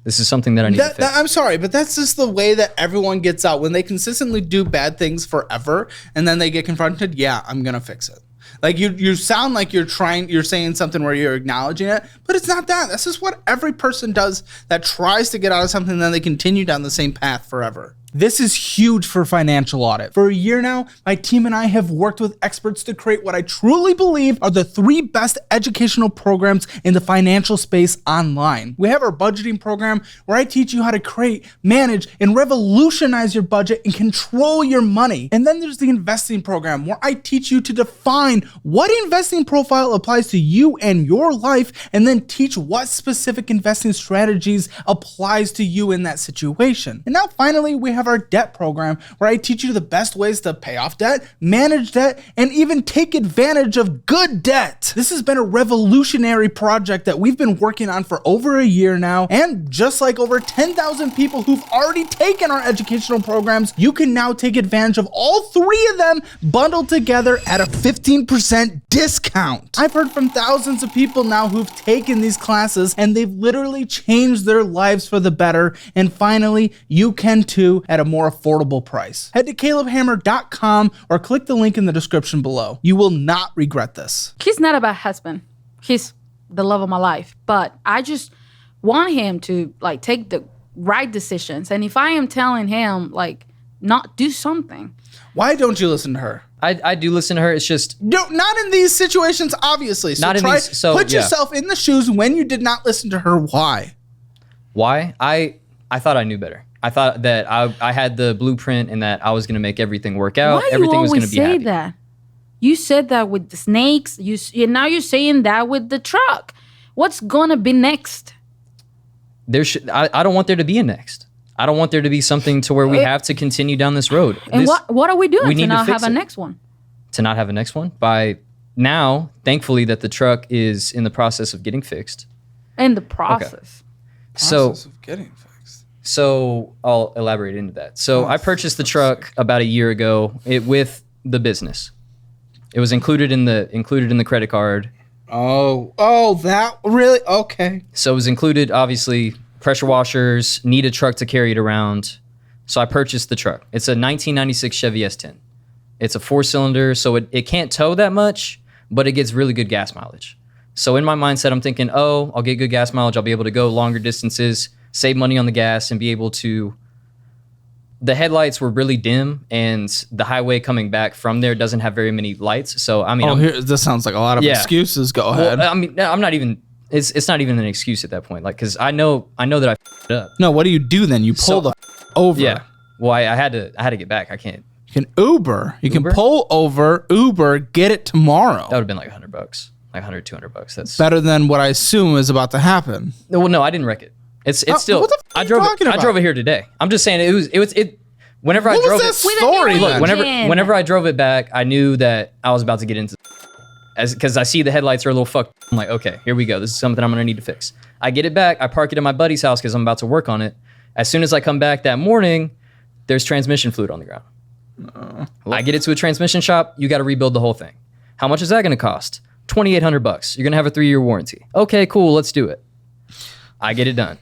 This is something that I need to fix. I'm sorry, but that's just the way that everyone gets out. When they consistently do bad things forever and then they get confronted, yeah, I'm going to fix it. Like you sound like you're saying something where you're acknowledging it, but it's not that. This is what every person does that tries to get out of something and then they continue down the same path forever. This is huge for financial audit. For a year now, my team and I have worked with experts to create what I truly believe are the 3 best educational programs in the financial space online. We have our budgeting program where I teach you how to create, manage, and revolutionize your budget and control your money. And then there's the investing program where I teach you to define what investing profile applies to you and your life, and then teach what specific investing strategies applies to you in that situation. And now finally, we have our debt program where I teach you the best ways to pay off debt, manage debt, and even take advantage of good debt. This has been a revolutionary project that we've been working on for over a year now, and just like over 10,000 people who've already taken our educational programs, you can now take advantage of all 3 of them bundled together at a 15% discount. I've heard from thousands of people now who've taken these classes and they've literally changed their lives for the better, and finally, you can too at a more affordable price. Head to calebhammer.com or click the link in the description below. You will not regret this. He's not a bad husband. He's the love of my life. But I just want him to like take the right decisions. And if I am telling him like not do something. Why don't you listen to her? I do listen to her. It's just No, not in these situations, obviously. So put yourself in the shoes when you did not listen to her. Why? Why? I thought I knew better. I thought that I had the blueprint and that I was going to make everything work out. Why everything you was going to always be say happy. that? You said that with the snakes. Now you're saying that with the truck. What's gonna be next? I don't want there to be a next. I don't want there to be something to where we have to continue down this road. And what are we doing to not have a it. next one? To not have a next one? By now, thankfully, that the truck is in the process of getting fixed. In the process. Process of getting fixed. So I'll elaborate into that. So I purchased the truck about a year ago with the business. It was included in the credit card. Oh, that really? Okay. So it was included, obviously, pressure washers, need a truck to carry it around. So I purchased the truck. It's a 1996 Chevy S10. It's a 4-cylinder, so it can't tow that much, but it gets really good gas mileage. So in my mindset, I'm thinking, I'll get good gas mileage. I'll be able to go longer distances, save money on the gas, and be able to... The headlights were really dim, and the highway coming back from there doesn't have very many lights. So, I mean... this sounds like a lot of excuses. Go ahead. Well, I mean, I'm not even... It's not even an excuse at that point. Like, because I know that I f***ed up. No, what do you do then? You pull over. Yeah. Well, I had to get back. I can't. You can Uber. You can pull over, Uber, get it tomorrow. That would have been like $100, like $100, $200. That's better than what I assume is about to happen. Well, no, I didn't wreck it. It's still. What the f- I drove it. I drove it here today. I'm just saying it was. Whenever I drove it. Story. Look, whenever I drove it back, I knew that I was about to get into. because I see the headlights are a little fucked. I'm like, okay, here we go. This is something I'm gonna need to fix. I get it back. I park it in my buddy's house because I'm about to work on it. As soon as I come back that morning, there's transmission fluid on the ground. I get it to a transmission shop. You got to rebuild the whole thing. How much is that going to cost? $2,800. You're going to have a 3-year warranty. Okay, cool. Let's do it. I get it done.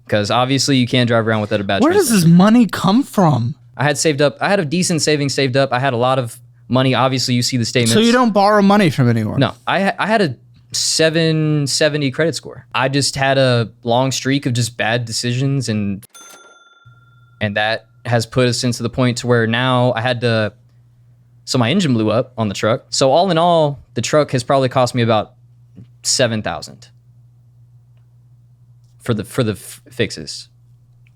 Because obviously you can't drive around without a bad Where does this money come from? I had saved up. I had a decent savings saved up. I had a lot of money. Obviously, you see the statements. So you don't borrow money from anyone? No. I had a 770 credit score. I just had a long streak of just bad decisions, and that has put us into the point to where now I had to. So my engine blew up on the truck. So all in all, the truck has probably cost me about $7,000 for the fixes.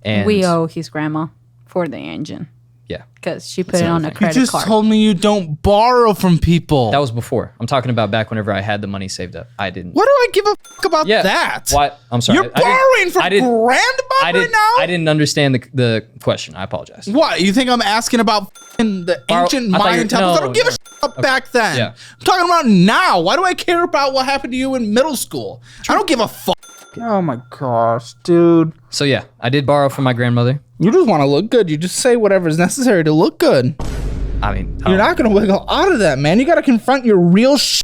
And we owe his grandma for the engine. Yeah. Because she put it on a You credit just card. told me you don't borrow from people. That was before. I'm talking about back whenever I had the money saved up. I didn't. What do I give a fuck about that? What? I'm sorry. You're borrowing from grandma right now? I didn't understand the question. I apologize. What? You think I'm asking about the ancient Mayan temples? I don't give a shit about back then. Yeah. I'm talking about now. Why do I care about what happened to you in middle school? I don't give a fuck. Oh my gosh, dude. So yeah, I did borrow from my grandmother. You just want to look good. You just say whatever is necessary to look good. I mean, You're not going to wiggle out of that, man. You got to confront your real shit.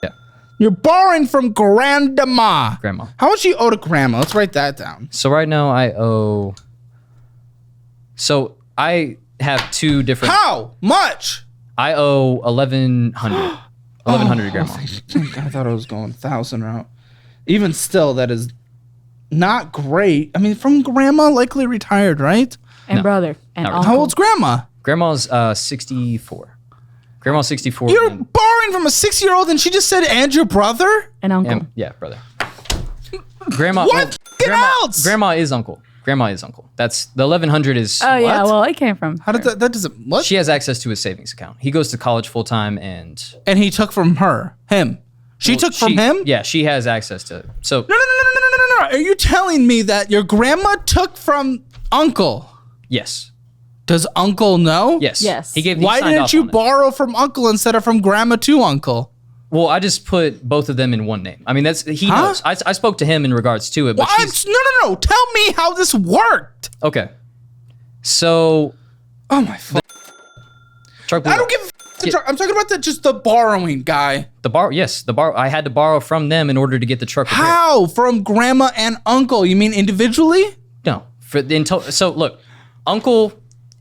Yeah. You're borrowing from grandma. Grandma. How much you owe to grandma? Let's write that down. So right now I owe. So I have two different. How much? I owe 1,100. 1,100 grandma. I thought I was going 1,000 route. Even still, that is not great. I mean, from grandma, likely retired, right? And No. brother. And Not really. uncle. How old's grandma? Grandma's 64. Grandma's 64. You're and- borrowing from a 6-year-old and she just said, and your brother? And uncle. yeah, brother. Grandma. What else? Grandma is uncle. Grandma is uncle. That's the 1,100 is. Oh, yeah. What? Well, it came from How did that doesn't, what? She has access to his savings account. He goes to college full time, and And he took from him. She took from him? Yeah, she has access to. So No. Are you telling me that your grandma took from uncle? yes, Does uncle know? yes, Yes. He gave. Why signed didn't off you on it. borrow from uncle instead of from grandma to uncle? Well, I just put both of them in one name. I mean, he Huh? knows. I spoke to him in regards to it, but Well, she's no. Tell me how this worked. okay. So Oh my fuck. truck blew I don't up. give a fuck. I'm talking about just the borrowing guy. The bar. Yes, the bar. I had to borrow from them in order to get the truck repaired. How? From grandma and uncle? You mean individually? No, so look, uncle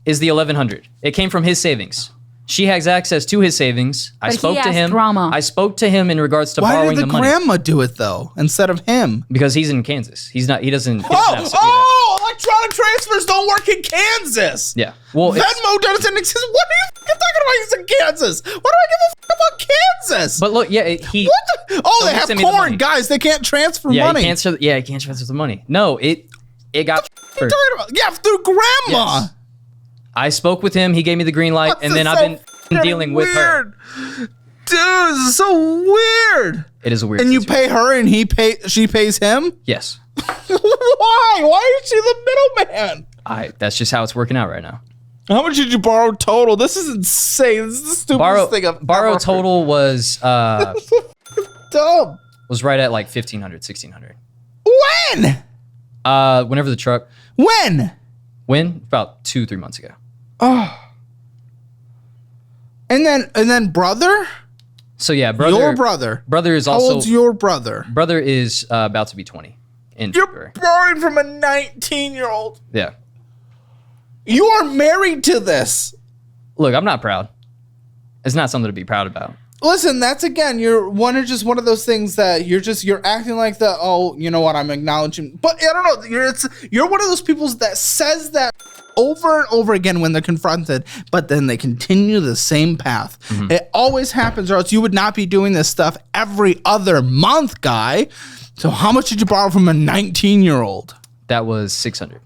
is the 1,100. It came from his savings. She has access to his savings. I But he spoke to asked him. grandma. I spoke to him in regards to Why borrowing did the the money grandma do it though instead of him? because he's in Kansas. He doesn't. He doesn't have to do Electronic transfers don't work in Kansas. that. Yeah. Well, Venmo doesn't exist. What are you fucking talking about? He's in Kansas. What do I give a fuck about Kansas? but look, yeah, he. What the? Oh, So they he have sent me the money. corn, guys. They can't transfer Yeah, money. he can't transfer the money. No, it got. What are you talking about? Yeah, through grandma. Yes. I spoke with him. He gave me the green light, and then I've been dealing with her. Dude, this is so weird. It is a weird. And you situation. pay her, and she pays him. Yes. Why? Why is she the middleman? That's just how it's working out right now. How much did you borrow total? This is insane. This is the stupidest thing I've Borrow ever total was heard. Dumb. was right at like 1,500, 1,600. When? Whenever the truck. When? About 2-3 months ago. And then brother? So yeah, brother. Your brother. Brother is How also. old's your brother? Brother is about to be 20 in You're February. borrowing from a 19-year-old. Yeah. You are married to this. Look, I'm not proud. It's not something to be proud about. Listen, that's again, you're one of those things that you're acting like the, oh, you know what, I'm acknowledging. But I don't know, you're one of those people that says that over and over again when they're confronted, but then they continue the same path. Mm-hmm. It always happens, or else you would not be doing this stuff every other month, guy. So how much did you borrow from a 19-year-old? That was 600.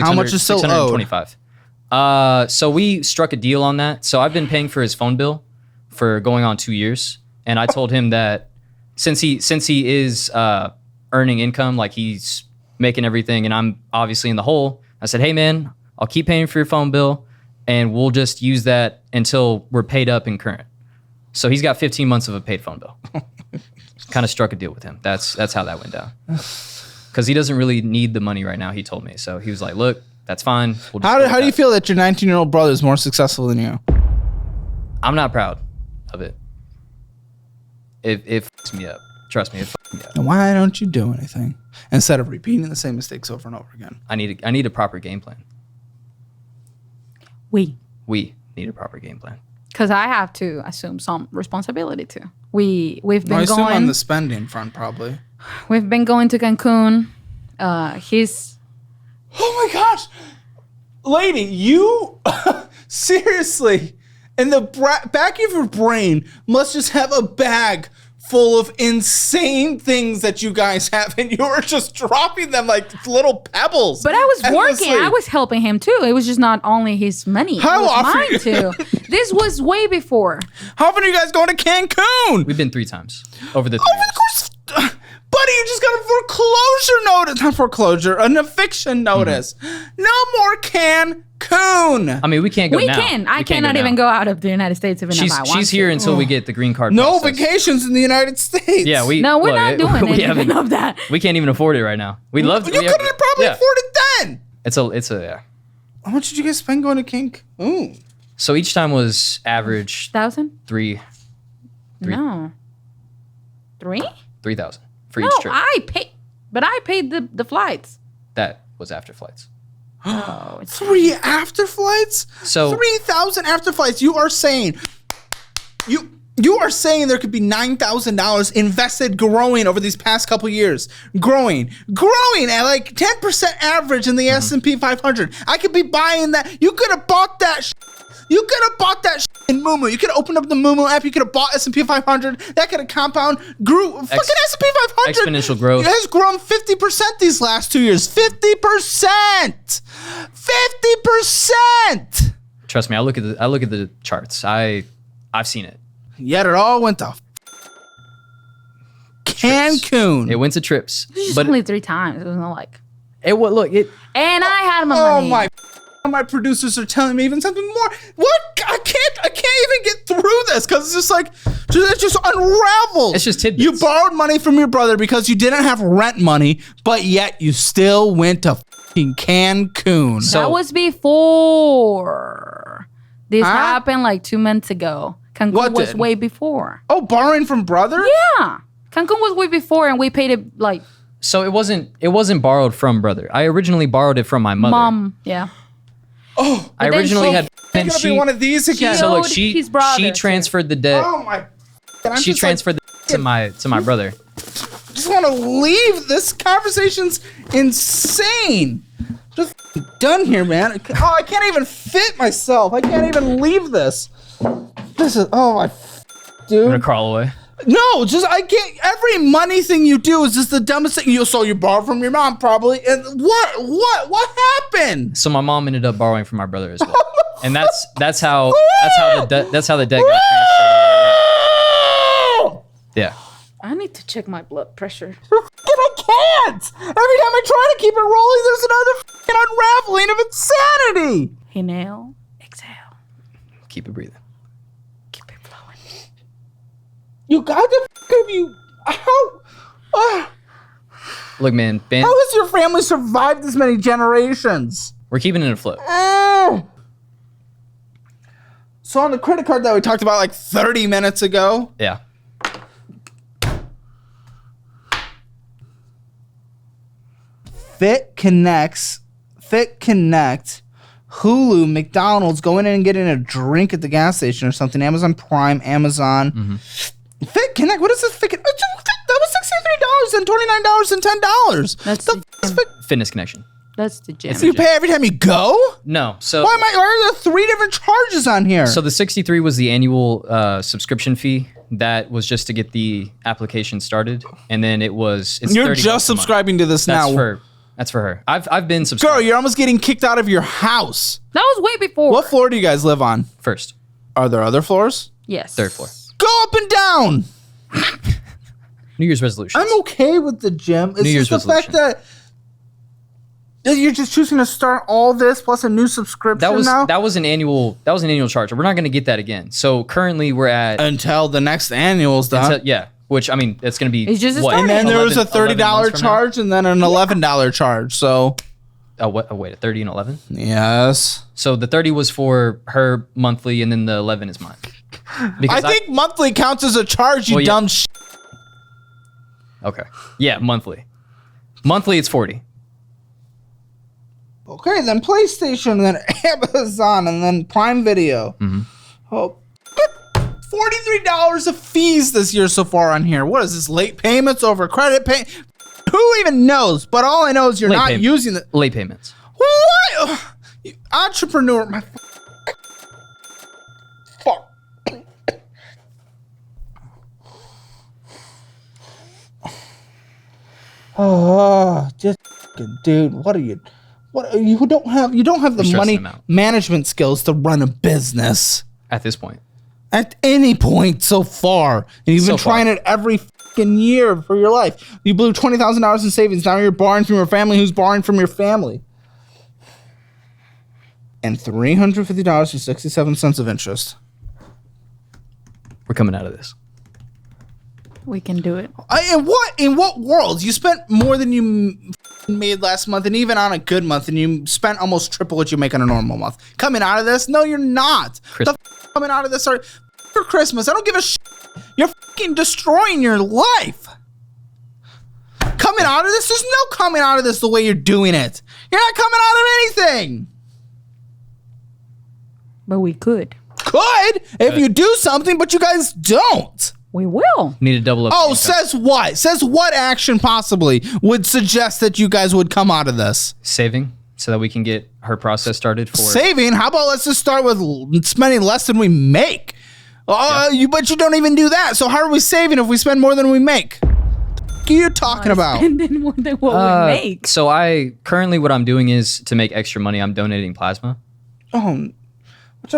How much is still owed? 625. So we struck a deal on that. So I've been paying for his phone bill for going on 2 years, and I told him that since he is earning income, like he's making everything, and I'm obviously in the hole. I said, hey man, I'll keep paying for your phone bill, and we'll just use that until we're paid up and current. So he's got 15 months of a paid phone bill. Kind of struck a deal with him. That's how that went down. Because he doesn't really need the money right now, he told me. So he was like, look, that's fine. We'll just How do you feel that your 19-year-old brother is more successful than you? I'm not proud of it. It fucks me up. Trust me, it fucks me up. And why don't you do anything instead of repeating the same mistakes over and over again? I need a proper game plan. We need a proper game plan. Because I have to assume some responsibility too. We've been I assume going on the spending front, probably. We've been going to Cancun. He's Oh my gosh, lady, you seriously, in the back of your brain must just have a bag full of insane things that you guys have, and you're just dropping them like little pebbles. But I was endlessly. working. I was helping him too. It was just not only his money. How it was often- mine too. This was way before. How often are you guys going to Cancun? We've been 3 times over the 3 Over years. the course, buddy, you just got a foreclosure notice. Not foreclosure, an eviction notice. No more Cancun. I mean, we can't go We now. can. I We can't cannot now. even go out of the United States even if I want She's here to. until we get the green card. No process. vacations in the United States. Yeah, No, we're not doing we anything of that. We can't even afford it right now. We'd love to. You could have probably afforded then. It's a yeah. How much did you guys spend going to Cancun? So each time was average 1,000? 3,000 No. 3? for each No, trip. I paid the flights. That was after flights. Oh, it's 3 after flights? So 3,000 after flights. You are saying you are saying there could be $9,000 invested growing over these past couple years. Growing at like 10% average in the S&P 500. I could be buying that. You could have bought that You could have bought that in Moomoo. You could have opened up the Moomoo app. You could have bought S&P 500. That could have grew. Fucking S&P 500 exponential growth. It has grown 50% these last 2 years. 50%. 50%. trust me, I look at the charts. I've seen it. Yet it all went to Cancun. It went to trips, It's just but only 3 times. It was not like. it And I had my Oh money. my producers are telling me even something more. What? I can't even get through this because it's just like it just unravels. It's just tidbits. You borrowed money from your brother because you didn't have rent money, but yet you still went to fucking Cancun. So- That was before. This Huh? happened like 2 months ago. Cancun What was did? way before. Oh, borrowing from brother? Yeah. Cancun was way before and we paid it like So it wasn't borrowed from brother. I originally borrowed it from my mother. mom. Yeah. Oh, I then originally she- had it's and gonna she be one of these again. so look owed she his brother she too. transferred the debt. Oh my! I'm She just transferred the debt to my brother. Just want to leave. This conversation's insane. Just done here, man. Oh, I can't even fit myself. I can't even leave this. This is I'm dude. gonna crawl away. No, just I can't. Every money thing you do is just the dumbest thing. So you borrowed from your mom, probably. And what happened? So my mom ended up borrowing from my brother as well, and that's how the debt got transferred. Yeah. I need to check my blood pressure. I can't. Every time I try to keep it rolling, there's another fucking unraveling of insanity. Inhale, exhale. Keep it breathing. Keep it flowing. You got to have you. How Look, man, has your family survived this many generations? we're keeping it afloat. So on the credit card that we talked about like 30 minutes ago, Yeah. Fit Connect, Hulu, McDonald's, going in and getting a drink at the gas station or something, Amazon Prime, Amazon. Fit Connect, what is this? That was $63 and $29 and $10. That's the the Fit? Fitness connection. That's the gym. So you pay every time you go? No. So Why are there 3 different charges on here? So the 63 was the annual subscription fee. That was just to get the application started, and then it's you're 30 just bucks a month. subscribing to this That's now. That's for her. I've been subscribed. Girl, you're almost getting kicked out of your house. That was way before. What floor do you guys live on? First, Are there other floors? Yes. 3rd floor. Go up and down. New Year's resolution. I'm okay with the gym. It's New Year's just the fact that You're just choosing to start all this plus a new subscription now? That was an annual charge. We're not going to get that again. So currently we're at until the next annual's done. Yeah, which I mean it's going to be It's just what? starting. And then there was a $30 from charge and then an $11 charge. So now? Wait, a 30 and 11? yes. So the 30 was for her monthly and then the 11 is mine. Because I think monthly counts as a charge, you dumb shit. Okay. Yeah, monthly. Monthly it's 40. Okay, then PlayStation, and then Amazon, and then Prime Video. Oh, $43 of fees this year so far on here. What is this? Late payments over credit pay? Who even knows? But all I know is you're not using the late payments. What? You entrepreneur, my fuck. Oh, just dude, what are you? What you don't have the money management skills to run a business At this point. at any point so far, and you've been trying it every fucking year for your life. You blew $20,000 in savings. Now you're borrowing from your family, who's borrowing from your family, and $350.67 of interest. We're coming out of this. We can do it. In what world you spent more than you made last month, and even on a good month, and you spent almost triple what you make on a normal month? Coming out of this? No, you're not. Coming out of this for Christmas. I don't give a shit. You're fucking destroying your life. Coming out of this? There's no coming out of this the way you're doing it. You're not coming out of anything. But we could. Could if you do something, but you guys don't. We will. Need to double up. Oh, says what? Says what action possibly would suggest that you guys would come out of this? Saving so that we can get her process started for saving. How about let's just start with spending less than we make? But you don't even do that. So how are we saving if we spend more than we make? What are you talking about? Spending more than what we make. So currently what I'm doing is to make extra money. I'm donating plasma. Oh, which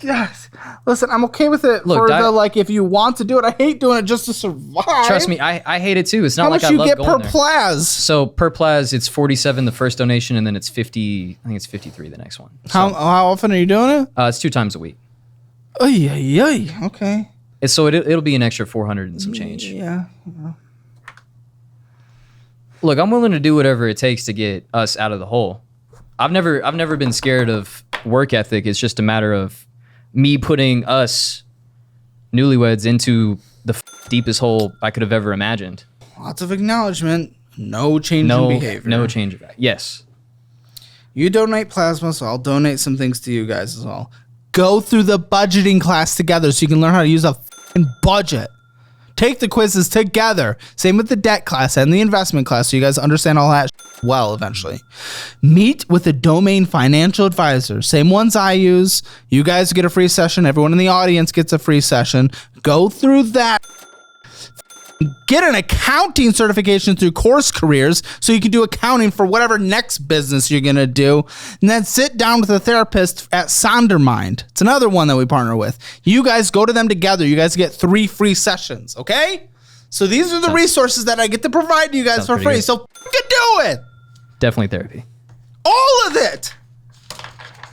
yes. Listen, I'm okay with it. Look, if you want to do it. I hate doing it just to survive. Trust me, I hate it too. It's not How like much I you love get going per there. plas? So per plas, it's 47 the first donation, and then it's 50. I think it's 53 the next one. So, How often are you doing it? it's 2 times a week. Okay. So it'll be an extra 400 and some change. Yeah. Look, I'm willing to do whatever it takes to get us out of the hole. I've never been scared of work ethic. It's just a matter of me putting us newlyweds into the deepest hole I could have ever imagined. Lots of acknowledgement. No change in behavior. No change of that. Yes. You donate plasma, so I'll donate some things to you guys as well. Go through the budgeting class together so you can learn how to use a budget. Take the quizzes together. Same with the debt class and the investment class so you guys understand all that well eventually. Meet with a domain financial advisor. Same ones I use. You guys get a free session. Everyone in the audience gets a free session. Go through that. Get an accounting certification through Course Careers so you can do accounting for whatever next business you're going to do. And then sit down with a therapist at Sondermind. It's another one that we partner with. You guys go to them together. You guys get 3 free sessions, okay? So these are the resources that I get to provide to you guys for free. Good. So fucking do it. Definitely therapy. All of it.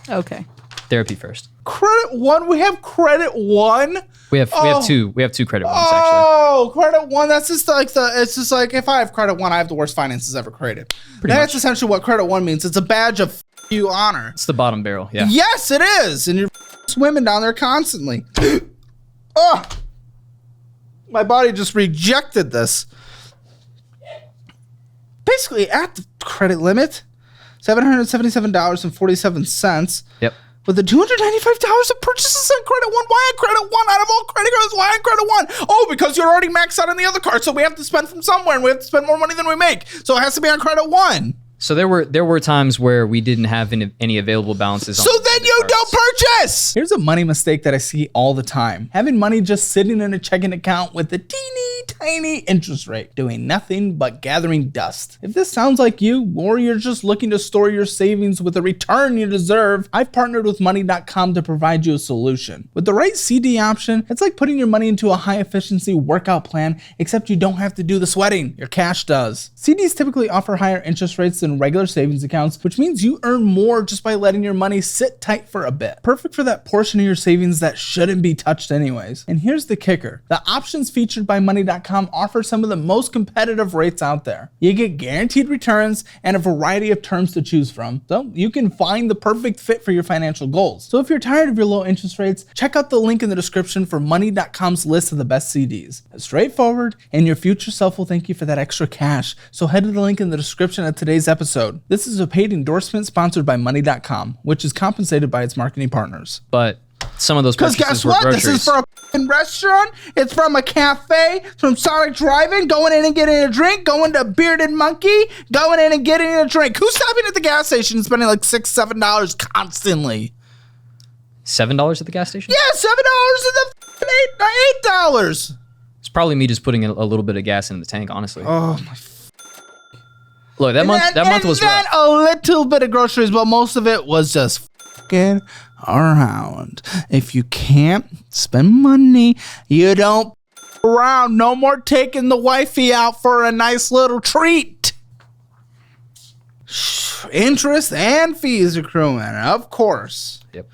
Okay. Therapy first. Credit one. We have credit one. We have 2. We have 2 credit ones actually. Oh, credit one. That's just like it's just like if I have credit one, I have the worst finances ever created. That's essentially what credit one means. It's a badge of you honor. It's the bottom barrel. Yeah. Yes, it is. And you're swimming down there constantly. My body just rejected this. Basically at the credit limit, $777.47. Yep. With the $295 of purchases on Credit One. Why on Credit One? Out of all credit cards, why on Credit One? Oh, because you're already maxed out on the other card, so we have to spend from somewhere, and we have to spend more money than we make. So it has to be on Credit One. So there were times where we didn't have any available balances. So then you don't purchase. Here's a money mistake that I see all the time. Having money just sitting in a checking account with a teeny tiny interest rate, doing nothing but gathering dust. If this sounds like you, or you're just looking to store your savings with a return you deserve, I've partnered with money.com to provide you a solution. With the right CD option, it's like putting your money into a high efficiency workout plan, except you don't have to do the sweating, your cash does. CDs typically offer higher interest rates than regular savings accounts, which means you earn more just by letting your money sit tight for a bit. Perfect for that portion of your savings that shouldn't be touched anyways. And here's the kicker. The options featured by money.com offer some of the most competitive rates out there. You get guaranteed returns and a variety of terms to choose from, so you can find the perfect fit for your financial goals. So if you're tired of your low interest rates, check out the link in the description for money.com's list of the best CDs. It's straightforward, and your future self will thank you for that extra cash. So head to the link in the description of today's episode. This is a paid endorsement sponsored by money.com, which is compensated by its marketing partners. But some of those Because purchases guess were what? groceries. This is from a restaurant. It's from a cafe. It's from Sonic Drive-In. Going in and getting a drink. Going to Bearded Monkey. Going in and getting a drink. Who's stopping at the gas station and spending like $6, $7 constantly? $7 at the gas station? Yeah, $7 and the $8. It's probably me just putting a little bit of gas in the tank, honestly. Oh my! Look, that month was rough. a little bit of groceries, but most of it was just fucking around. If you can't spend money, you don't around. No more taking the wifey out for a nice little treat. Interest and fees accruing, of course. Yep.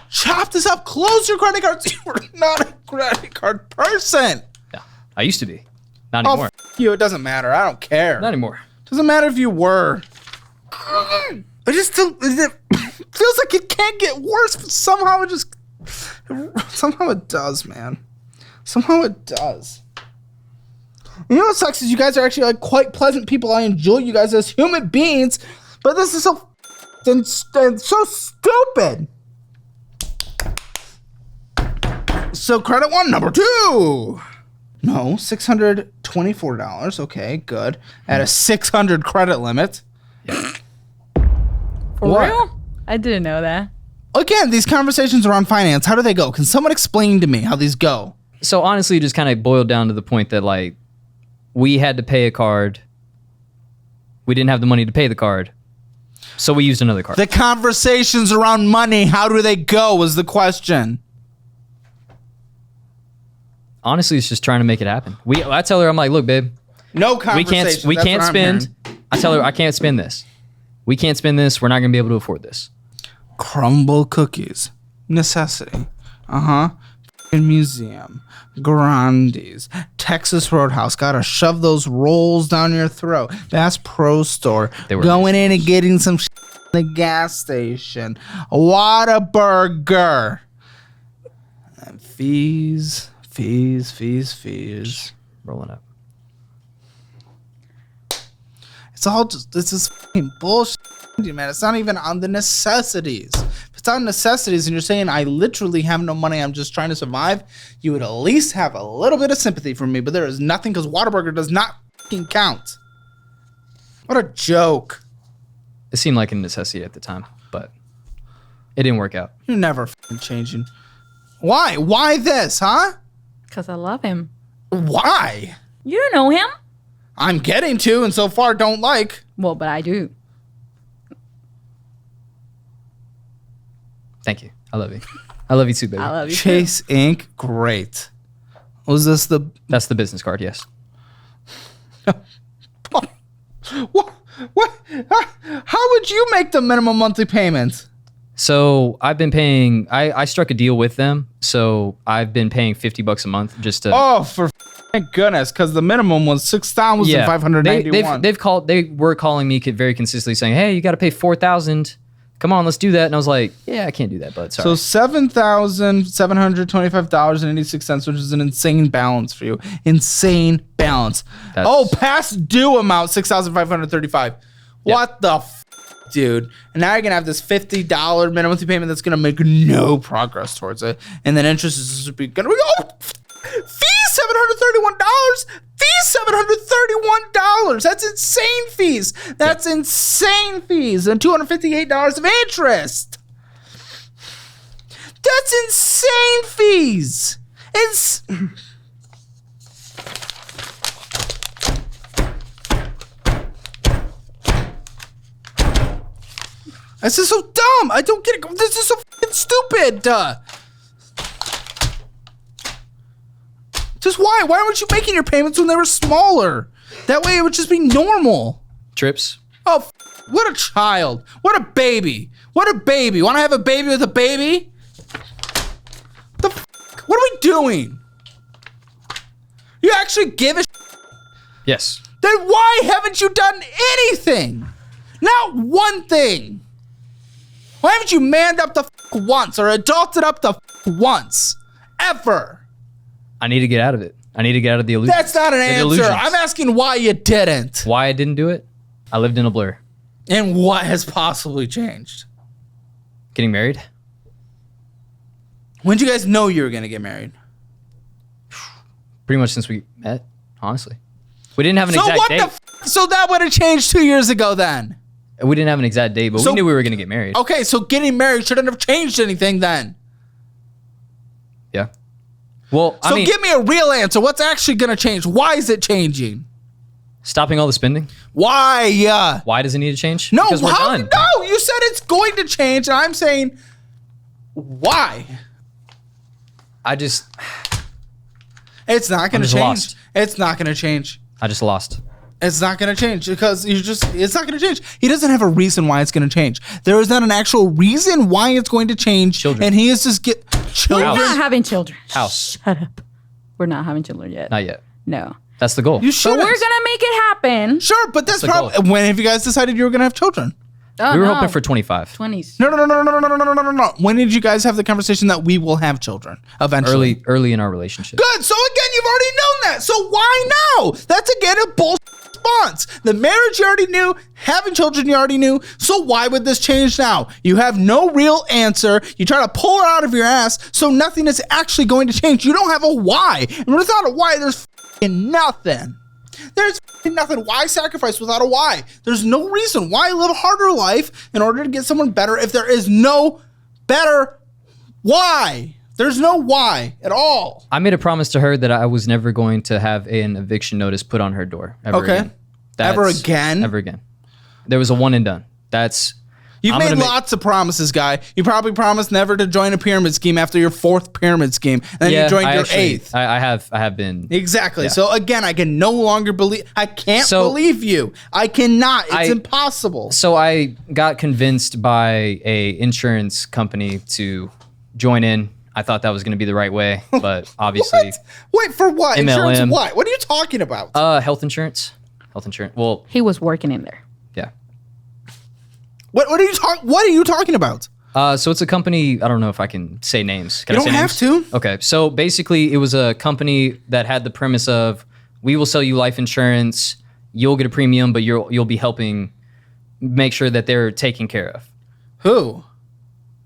Chop this up. Close your credit cards. You're not a credit card person. Yeah. I used to be. Not anymore. You. It doesn't matter. I don't care. Not anymore. Doesn't matter if you were. I just don't. It feels like it can't get worse, but somehow it does, man. Somehow it does. You know what sucks is you guys are actually like quite pleasant people. I enjoy you guys as human beings, but this is so stupid. So credit one, number two. No, $624. Okay, good. At a 600 credit limit. For What? real? I didn't know that. Again, these conversations around finance, how do they go? Can someone explain to me how these go? So honestly, it just kind of boiled down to the point that like we had to pay a card. We didn't have the money to pay the card. So we used another card. The conversations around money, how do they go is the question. Honestly, it's just trying to make it happen. I tell her, I'm like, look, babe, No conversation. we can't spend. I tell her, I can't spend this. We can't spend this. We're not going to be able to afford this. Crumble cookies. Necessity. Museum. Grandes. Texas Roadhouse. Gotta shove those rolls down your throat. Bass Pro Store. Going in and getting some shit in the gas station. Whataburger. And fees. Rolling up. It's all just, this is fucking bullshit, man. It's not even on the necessities. If it's on necessities and you're saying I literally have no money, I'm just trying to survive, you would at least have a little bit of sympathy for me, but there is nothing because Whataburger does not fucking count. What a joke. It seemed like a necessity at the time, but it didn't work out. You're never fucking changing. Why? Why this, huh? Because I love him. Why? You don't know him? I'm getting to, and so far don't like. Well, but I do. Thank you. I love you. I love you too, baby. I love you Chase Inc. Great. Was this the... That's the business card, yes. What? How would you make the minimum monthly payment? So I've been paying, I struck a deal with them. So I've been paying $50 a month just to. Oh, for goodness, because the minimum was $6,591. They were calling me very consistently saying, hey, you got to pay $4,000. Come on, let's do that. And I was like, yeah, I can't do that, but sorry. So $7,725.86, which is an insane balance for you. Insane balance. Past due amount, $6,535. What the dude? And now you're gonna have this $50 minimum monthly payment that's gonna make no progress towards it, and then interest is just gonna be fees $731. Fees $731. That's insane fees. That's insane fees, and $258 of interest. That's insane fees. This is so dumb. I don't get it. This is so fucking stupid. Just why? Why weren't you making your payments when they were smaller? That way it would just be normal. Trips. Oh, what a child. What a baby. What a baby. Want to have a baby with a baby? The what are we doing? You actually give a Yes. Then why haven't you done anything? Not one thing. Why haven't you manned up the once or adulted up the once? Ever. I need to get out of it. I need to get out of the illusion. That's not an answer. Illusions. I'm asking why you didn't. Why I didn't do it? I lived in a blur. And what has possibly changed? Getting married? When did you guys know you were going to get married? Pretty much since we met, honestly. We didn't have an So exact what date. so that would have changed 2 years ago then. We didn't have an exact date, but So- we knew we were going to get married. Okay, so getting married shouldn't have changed anything then. Yeah. Well, So I mean, give me a real answer. What's actually going to change? Why is it changing? stopping all the spending. Why? Why does it need to change? No, Because we're how? done. No, you said it's going to change, and I'm saying why? I just It's not going to just change. lost. It's not going to change. lost. It's not going to change because it's not going to change. He doesn't have a reason why it's going to change. There is not an actual reason why it's going to change. Children. And he is just We're children. not having children. House. Shut up. We're not having children yet. Not yet. No. That's the goal. You But should. we're gonna make it happen. Sure, but that's the probably goal. when have you guys decided you were going to have children? Oh, We were no. hoping for 25. 20s. No. When did you guys have the conversation that we will have children eventually? Early in our relationship. Good. So again, you've already known that. So why now? That's again a bullshit response. The marriage you already knew, having children you already knew. So why would this change now? You have no real answer. You try to pull it out of your ass, so nothing is actually going to change. You don't have a why. And without a why, there's fucking nothing. There's fucking nothing. Why sacrifice without a why? There's no reason. Why live a harder life in order to get someone better if there is no better why? There's no why at all. I made a promise to her that I was never going to have an eviction notice put on her door ever Okay. again. Ever again? Ever again. There was a one and done. That's You've I'm made gonna make- lots of promises, guy. You probably promised never to join a pyramid scheme after your 4th pyramid scheme, and then you joined your 8th. I have been. Exactly. Yeah. So again, I can no longer believe. I can't So- believe you. I cannot. It's I- impossible. So I got convinced by a insurance company to join in. I thought that was going to be the right way, but obviously, Wait, for what? Insurance? MLM. What? What are you talking about? health insurance. Health insurance. Well, He was working in there. yeah. What are you talking? What are you talking about? So it's a company. I don't know if I can say names. Can You I say don't have names? to. Okay. So basically, it was a company that had the premise of we will sell you life insurance. You'll get a premium, but you'll be helping make sure that they're taken care of. Who?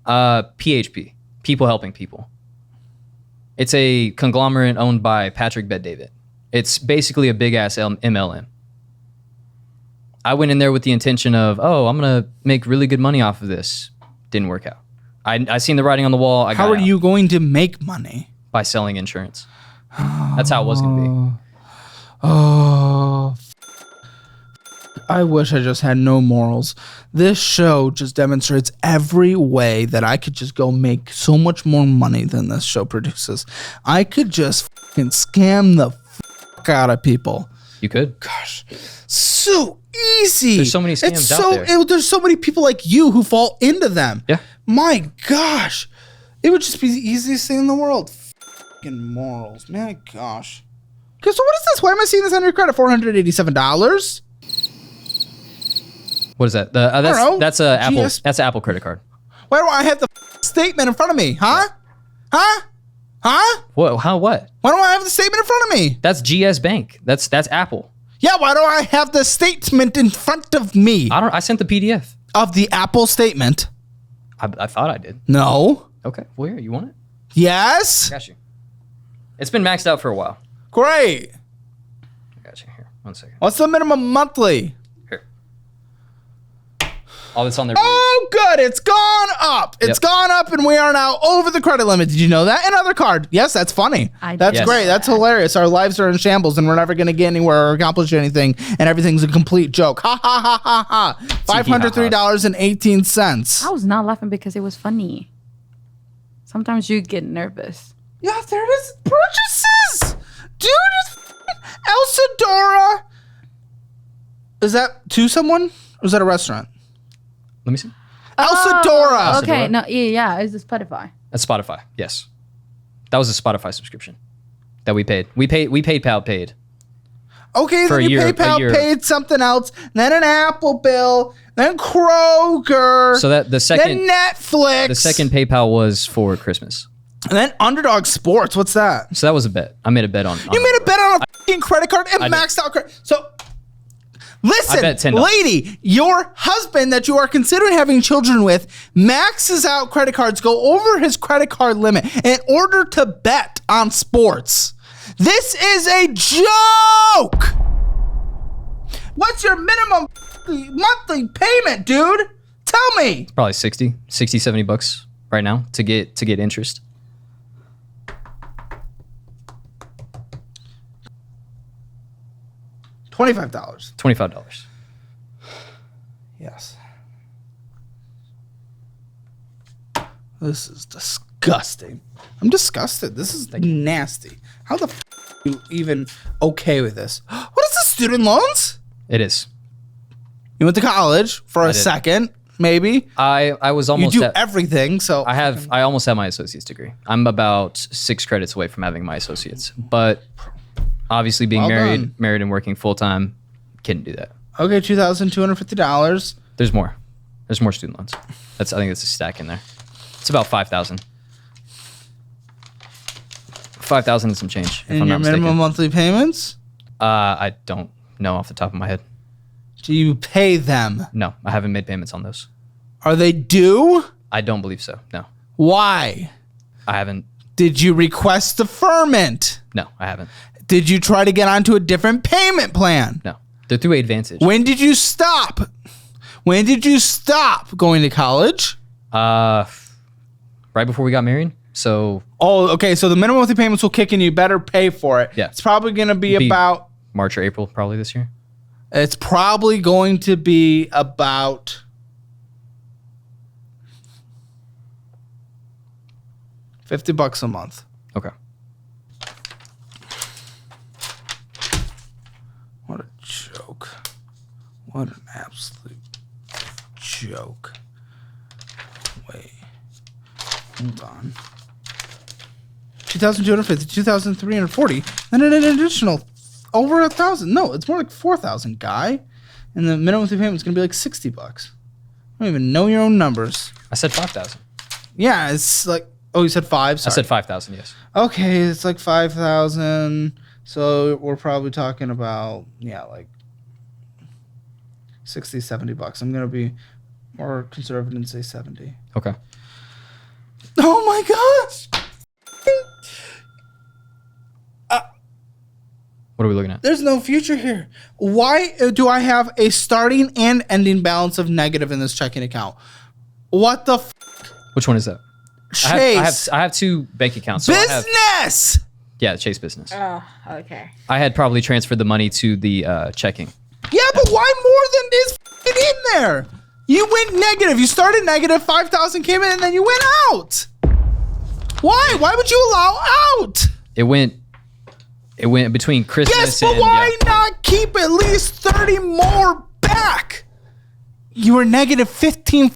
PHP, people helping people. It's a conglomerate owned by Patrick Bet-David. It's basically a big ass MLM. I went in there with the intention of, I'm gonna make really good money off of this. Didn't work out. I seen the writing on the wall. I got How are out you going to make money? by selling insurance. That's how it was gonna be. Oh, I wish I just had no morals. This show just demonstrates every way that I could just go make so much more money than this show produces. I could just fucking scam the fuck out of people. You could. Gosh, so easy. There's so many scams It's out so, there. there's so many people like you who fall into them. Yeah. My gosh, it would just be the easiest thing in the world. Fucking morals, my gosh. Okay, so what is this? Why am I seeing this on your credit? $487. What is that? don't know. That's a Apple. GS That's an Apple credit card. Why do I have the statement in front of me? Huh? What? How? What? Why don't I have the statement in front of me? That's GS Bank. That's Apple. Yeah, why do I have the statement in front of me? I sent the PDF. Of the Apple statement. I thought I did. No. Okay. Well, here, you want it? Yes. Got you. It's been maxed out for a while. Great. I got you. Here, 1 second. What's the minimum monthly? Here. All that's on there. Oh, good. It's gone up. It's gone up, and we are now over the credit limit. Did you know that? Another card. Yes, that's funny. That's great. That's hilarious. Our lives are in shambles, and we're never going to get anywhere or accomplish anything, and everything's a complete joke. Ha, ha, ha, ha, ha. $503.18. I was not laughing because it was funny. Sometimes you get nervous. Yeah, there it is. Purchases. Dude, it's Elsadora. Is that to someone? Or is that a restaurant? Let me see. Elsadora. Okay, no, yeah, it's the Spotify. That's Spotify. Yes, that was a Spotify subscription that we paid. We PayPal paid. Okay, for then you PayPal paid something else, then an Apple bill, then Kroger. So that the second, then Netflix. The second PayPal was for Christmas. And then Underdog Sports. What's that? So that was a bet. I made a bet on. You made a bet on a fucking credit card and maxed out credit. So. Listen, lady, your husband that you are considering having children with maxes out credit cards, go over his credit card limit in order to bet on sports. This is a joke. What's your minimum monthly payment, dude? Tell me. It's probably 60, 70 bucks right now to get interest. $25. Yes. This is disgusting. I'm disgusted. This is nasty. How the f are you even okay with this? What is this, student loans? It is. You went to college for a second, maybe. I was almost. You do everything, so I almost have my associate's degree. I'm about 6 credits away from having my associate's, but obviously being married and working full time, couldn't do that. Okay, $2,250. There's more. There's more student loans. I think that's a stack in there. It's about 5,000. 5,000 and some change. And your minimum monthly payments? I don't know off the top of my head. Do you pay them? No, I haven't made payments on those. Are they due? I don't believe so. No. Why? I haven't. Did you request deferment? No, I haven't. Did you try to get onto a different payment plan? No. They're through Advantage. When did you stop? When did you stop going to college? Right before we got married. So. Oh, okay. So the minimum monthly payments will kick in. You better pay for it. Yeah. It's probably going to be about March or April, probably this year. It's probably going to be about $50 a month. Okay. What a joke. What an absolute joke. Wait. Hold on. 2,250, 2,340, then an additional over 1,000. No, it's more like 4,000, guy. And the minimum monthly payment is going to be like $60. I don't even know your own numbers. I said 5,000. Yeah, it's like, oh, you said 5? Sorry. I said 5,000, yes. Okay, it's like 5,000. So we're probably talking about, yeah, like 60, $70. I'm going to be more conservative and say 70. Okay. Oh my gosh. What are we looking at? There's no future here. Why do I have a starting and ending balance of negative in this checking account? What the f? Which one is that? Chase. I have 2 bank accounts. So business. Yeah, Chase Business. Oh, okay. I had probably transferred the money to the checking. Yeah, but why more than is in there? You went negative. You started negative, 5,000 came in, and then you went out. Why? Why would you allow out? It went between Christmas and... Yes, but why not keep at least 30 more back? You were negative $15.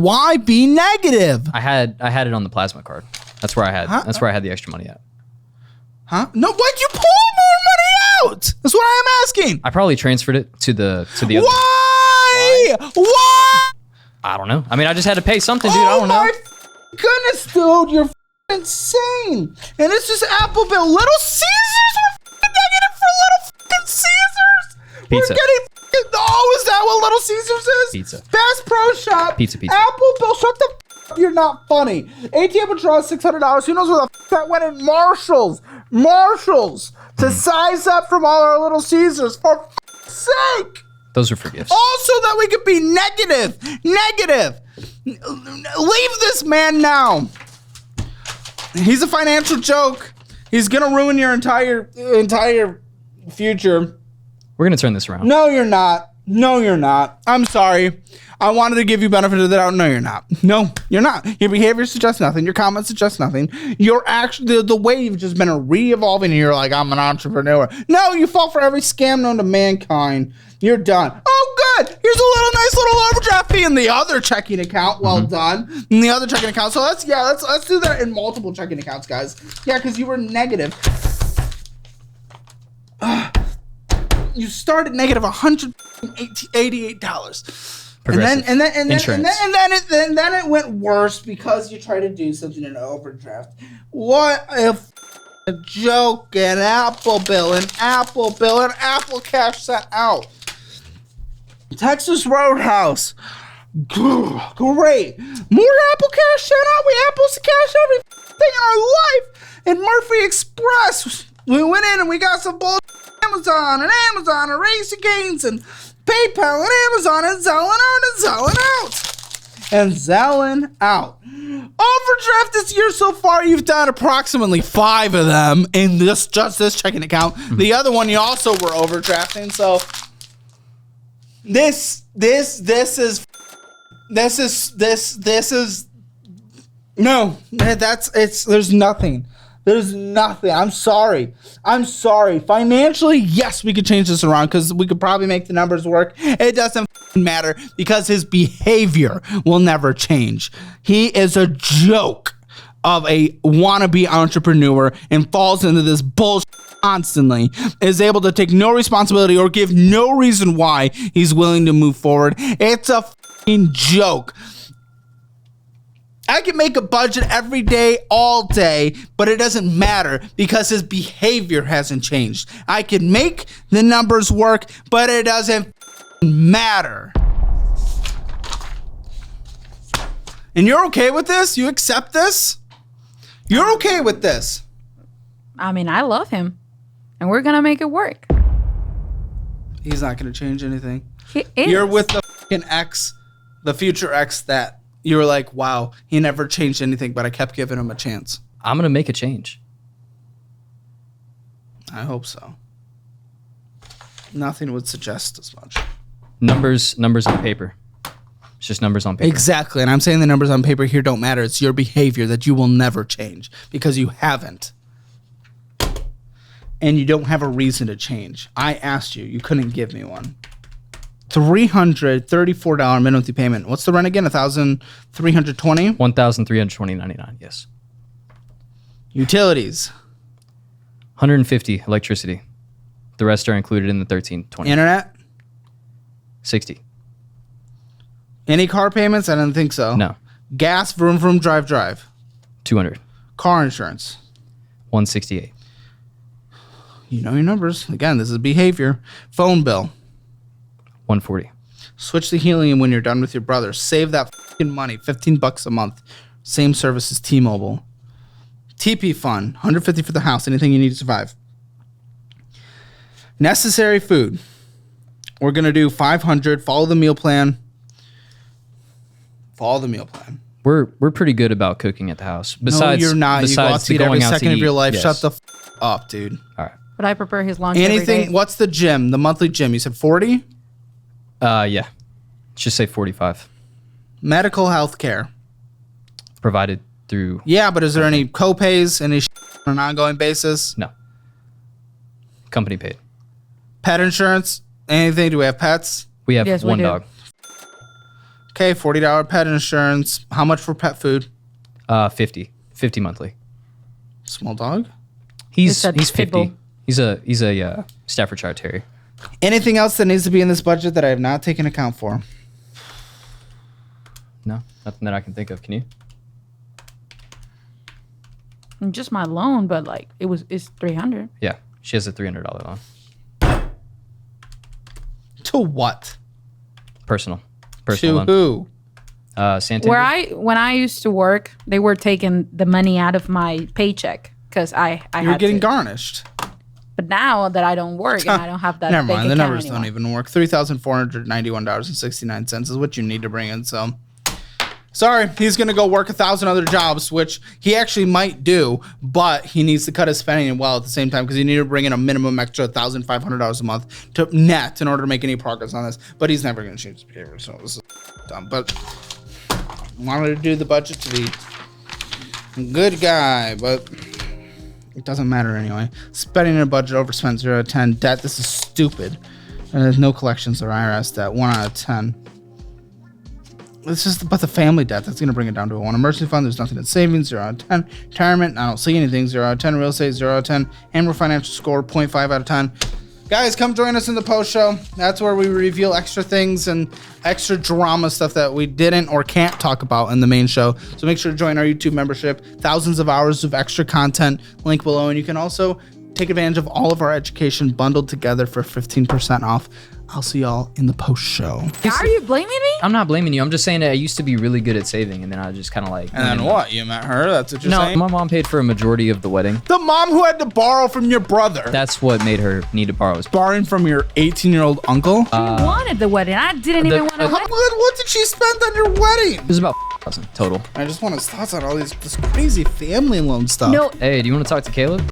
Why be negative? I had it on the plasma card. That's where I had the extra money at. Huh? No, why'd you pull more money out? That's what I am asking. I probably transferred it to the other. Why? I don't know. I mean, I just had to pay something, dude. I don't know. Oh my goodness, dude, you're insane. And it's just Apple Bill. Little Caesars, we're negative for Little Caesars. Pizza. We're getting. Oh, is that what Little Caesars is? Pizza. Bass Pro Shop. Pizza. Apple Bill. Shut the up. You're not funny. ATM withdrawal $600. Who knows where the that went in Marshalls to size up from all our Little Caesars. For sake. Those are for gifts. Also, that we could be negative. Leave this man now. He's a financial joke. He's gonna ruin your entire future. We're gonna turn this around. No, you're not. No, you're not. I'm sorry. I wanted to give you benefit of the doubt. No, you're not. No, you're not. Your behavior suggests nothing. Your comments suggest nothing. You're actually the way you've just been re-evolving. And you're like, I'm an entrepreneur. No, you fall for every scam known to mankind. You're done. Oh, good. Here's a nice little overdraft fee in the other checking account. Well done. In the other checking account. So let's do that in multiple checking accounts, guys. Yeah, because you were negative. You started negative $188. And then it went worse because you tried to do something in an overdraft. What if a joke, an Apple Cash sent out? Texas Roadhouse. Great. More Apple Cash sent out. We Apple's Cash everything in our life. And Murphy Express. We went in and we got some bullshit. Amazon and Raising Cane's and PayPal and Amazon and zelling out. Overdraft this year so far, you've done approximately 5 of them in just this checking account. The other one you also were overdrafting. So this is no. There's nothing. There's nothing. I'm sorry. Financially, yes, we could change this around because we could probably make the numbers work. It doesn't matter because his behavior will never change. He is a joke of a wannabe entrepreneur and falls into this bullshit constantly, is able to take no responsibility or give no reason why he's willing to move forward. It's a joke. I can make a budget every day, all day, but it doesn't matter because his behavior hasn't changed. I can make the numbers work, but it doesn't matter. And you're okay with this? You accept this? You're okay with this? I mean, I love him, and we're gonna make it work. He's not gonna change anything. He is. You're with the fucking ex, the future ex that you were like, wow, he never changed anything, but I kept giving him a chance. I'm going to make a change. I hope so. Nothing would suggest as much. Numbers on paper. It's just numbers on paper. Exactly. And I'm saying the numbers on paper here don't matter. It's your behavior that you will never change because you haven't. And you don't have a reason to change. I asked you. You couldn't give me one. $334 minimum payment. What's the rent again? $1,320? $1,320.99. Yes. Utilities. $150 electricity. The rest are included in the $1,320. Internet. $60. Any car payments? I don't think so. No. Gas. Vroom vroom. Drive drive. $200. Car insurance. $168. You know your numbers. Again, this is behavior. Phone bill. $140. Switch to helium when you're done with your brother. Save that fucking money. $15 a month. Same service as T-Mobile. TP fund. $150 for the house. Anything you need to survive. Necessary food. We're gonna do $500. Follow the meal plan. We're pretty good about cooking at the house. Besides, no, you're not. You go out to eat every second of your life. Yes. Shut the up, dude. All right. But I prepare his lunch every Anything? day. What's the gym? The monthly gym? You said 40. Yeah. Let's just say 45. Medical health care. Provided through. Yeah, but is there any co-pays, any on an ongoing basis? No. Company paid. Pet insurance? Anything? Do we have pets? We have Yes, we one do. dog. Okay, $40 pet insurance. How much for pet food? 50 monthly. Small dog? He's It's a 50. pit bull. He's a Staffordshire Terrier. Anything else that needs to be in this budget that I have not taken account for? No, nothing that I can think of. Can you? Just my loan, but like it's $300. Yeah, she has a $300 loan. To what? Personal To loan. who? Santander. When I used to work, they were taking the money out of my paycheck because I You're had getting to. garnished. But now that I don't work and I don't have that Never bank mind. The account numbers anymore. don't even work. $3,491.69 is what you need to bring in. So, sorry, he's gonna go work 1,000 other jobs, which he actually might do, but he needs to cut his spending well at the same time because he need to bring in a minimum extra $1,500 a month to net in order to make any progress on this. But he's never gonna change his behavior, so this is dumb. But wanted to do the budget to be a good guy, but it doesn't matter anyway. Spending a budget overspent 0 out of 10. Debt, this is stupid. And there's no collections or IRS debt. 1 out of 10. It's just about the family debt that's going to bring it down to a 1. Emergency fund, there's nothing in savings. 0 out of 10. Retirement, I don't see anything. 0 out of 10. Real estate, 0 out of 10. Hammer financial score, 0.5 out of 10. Guys, come join us in the post show. That's where we reveal extra things and extra drama stuff that we didn't or can't talk about in the main show. So make sure to join our YouTube membership. Thousands of hours of extra content. Link below. And you can also take advantage of all of our education bundled together for 15% off. I'll see y'all in the post show. Are you blaming me? I'm not blaming you. I'm just saying that I used to be really good at saving, and then I just kind of like. And then what? You met her? That's what you're No, saying? my mom paid for a majority of the wedding. The mom who had to borrow from your brother. That's what made her need to borrow. Borrowing from your 18-year-old uncle? You wanted the wedding. I didn't even want to. What did she spend on your wedding? It was about 1,000 total. I just want his thoughts on all this crazy family loan stuff. No, Hey, do you want to talk to Caleb?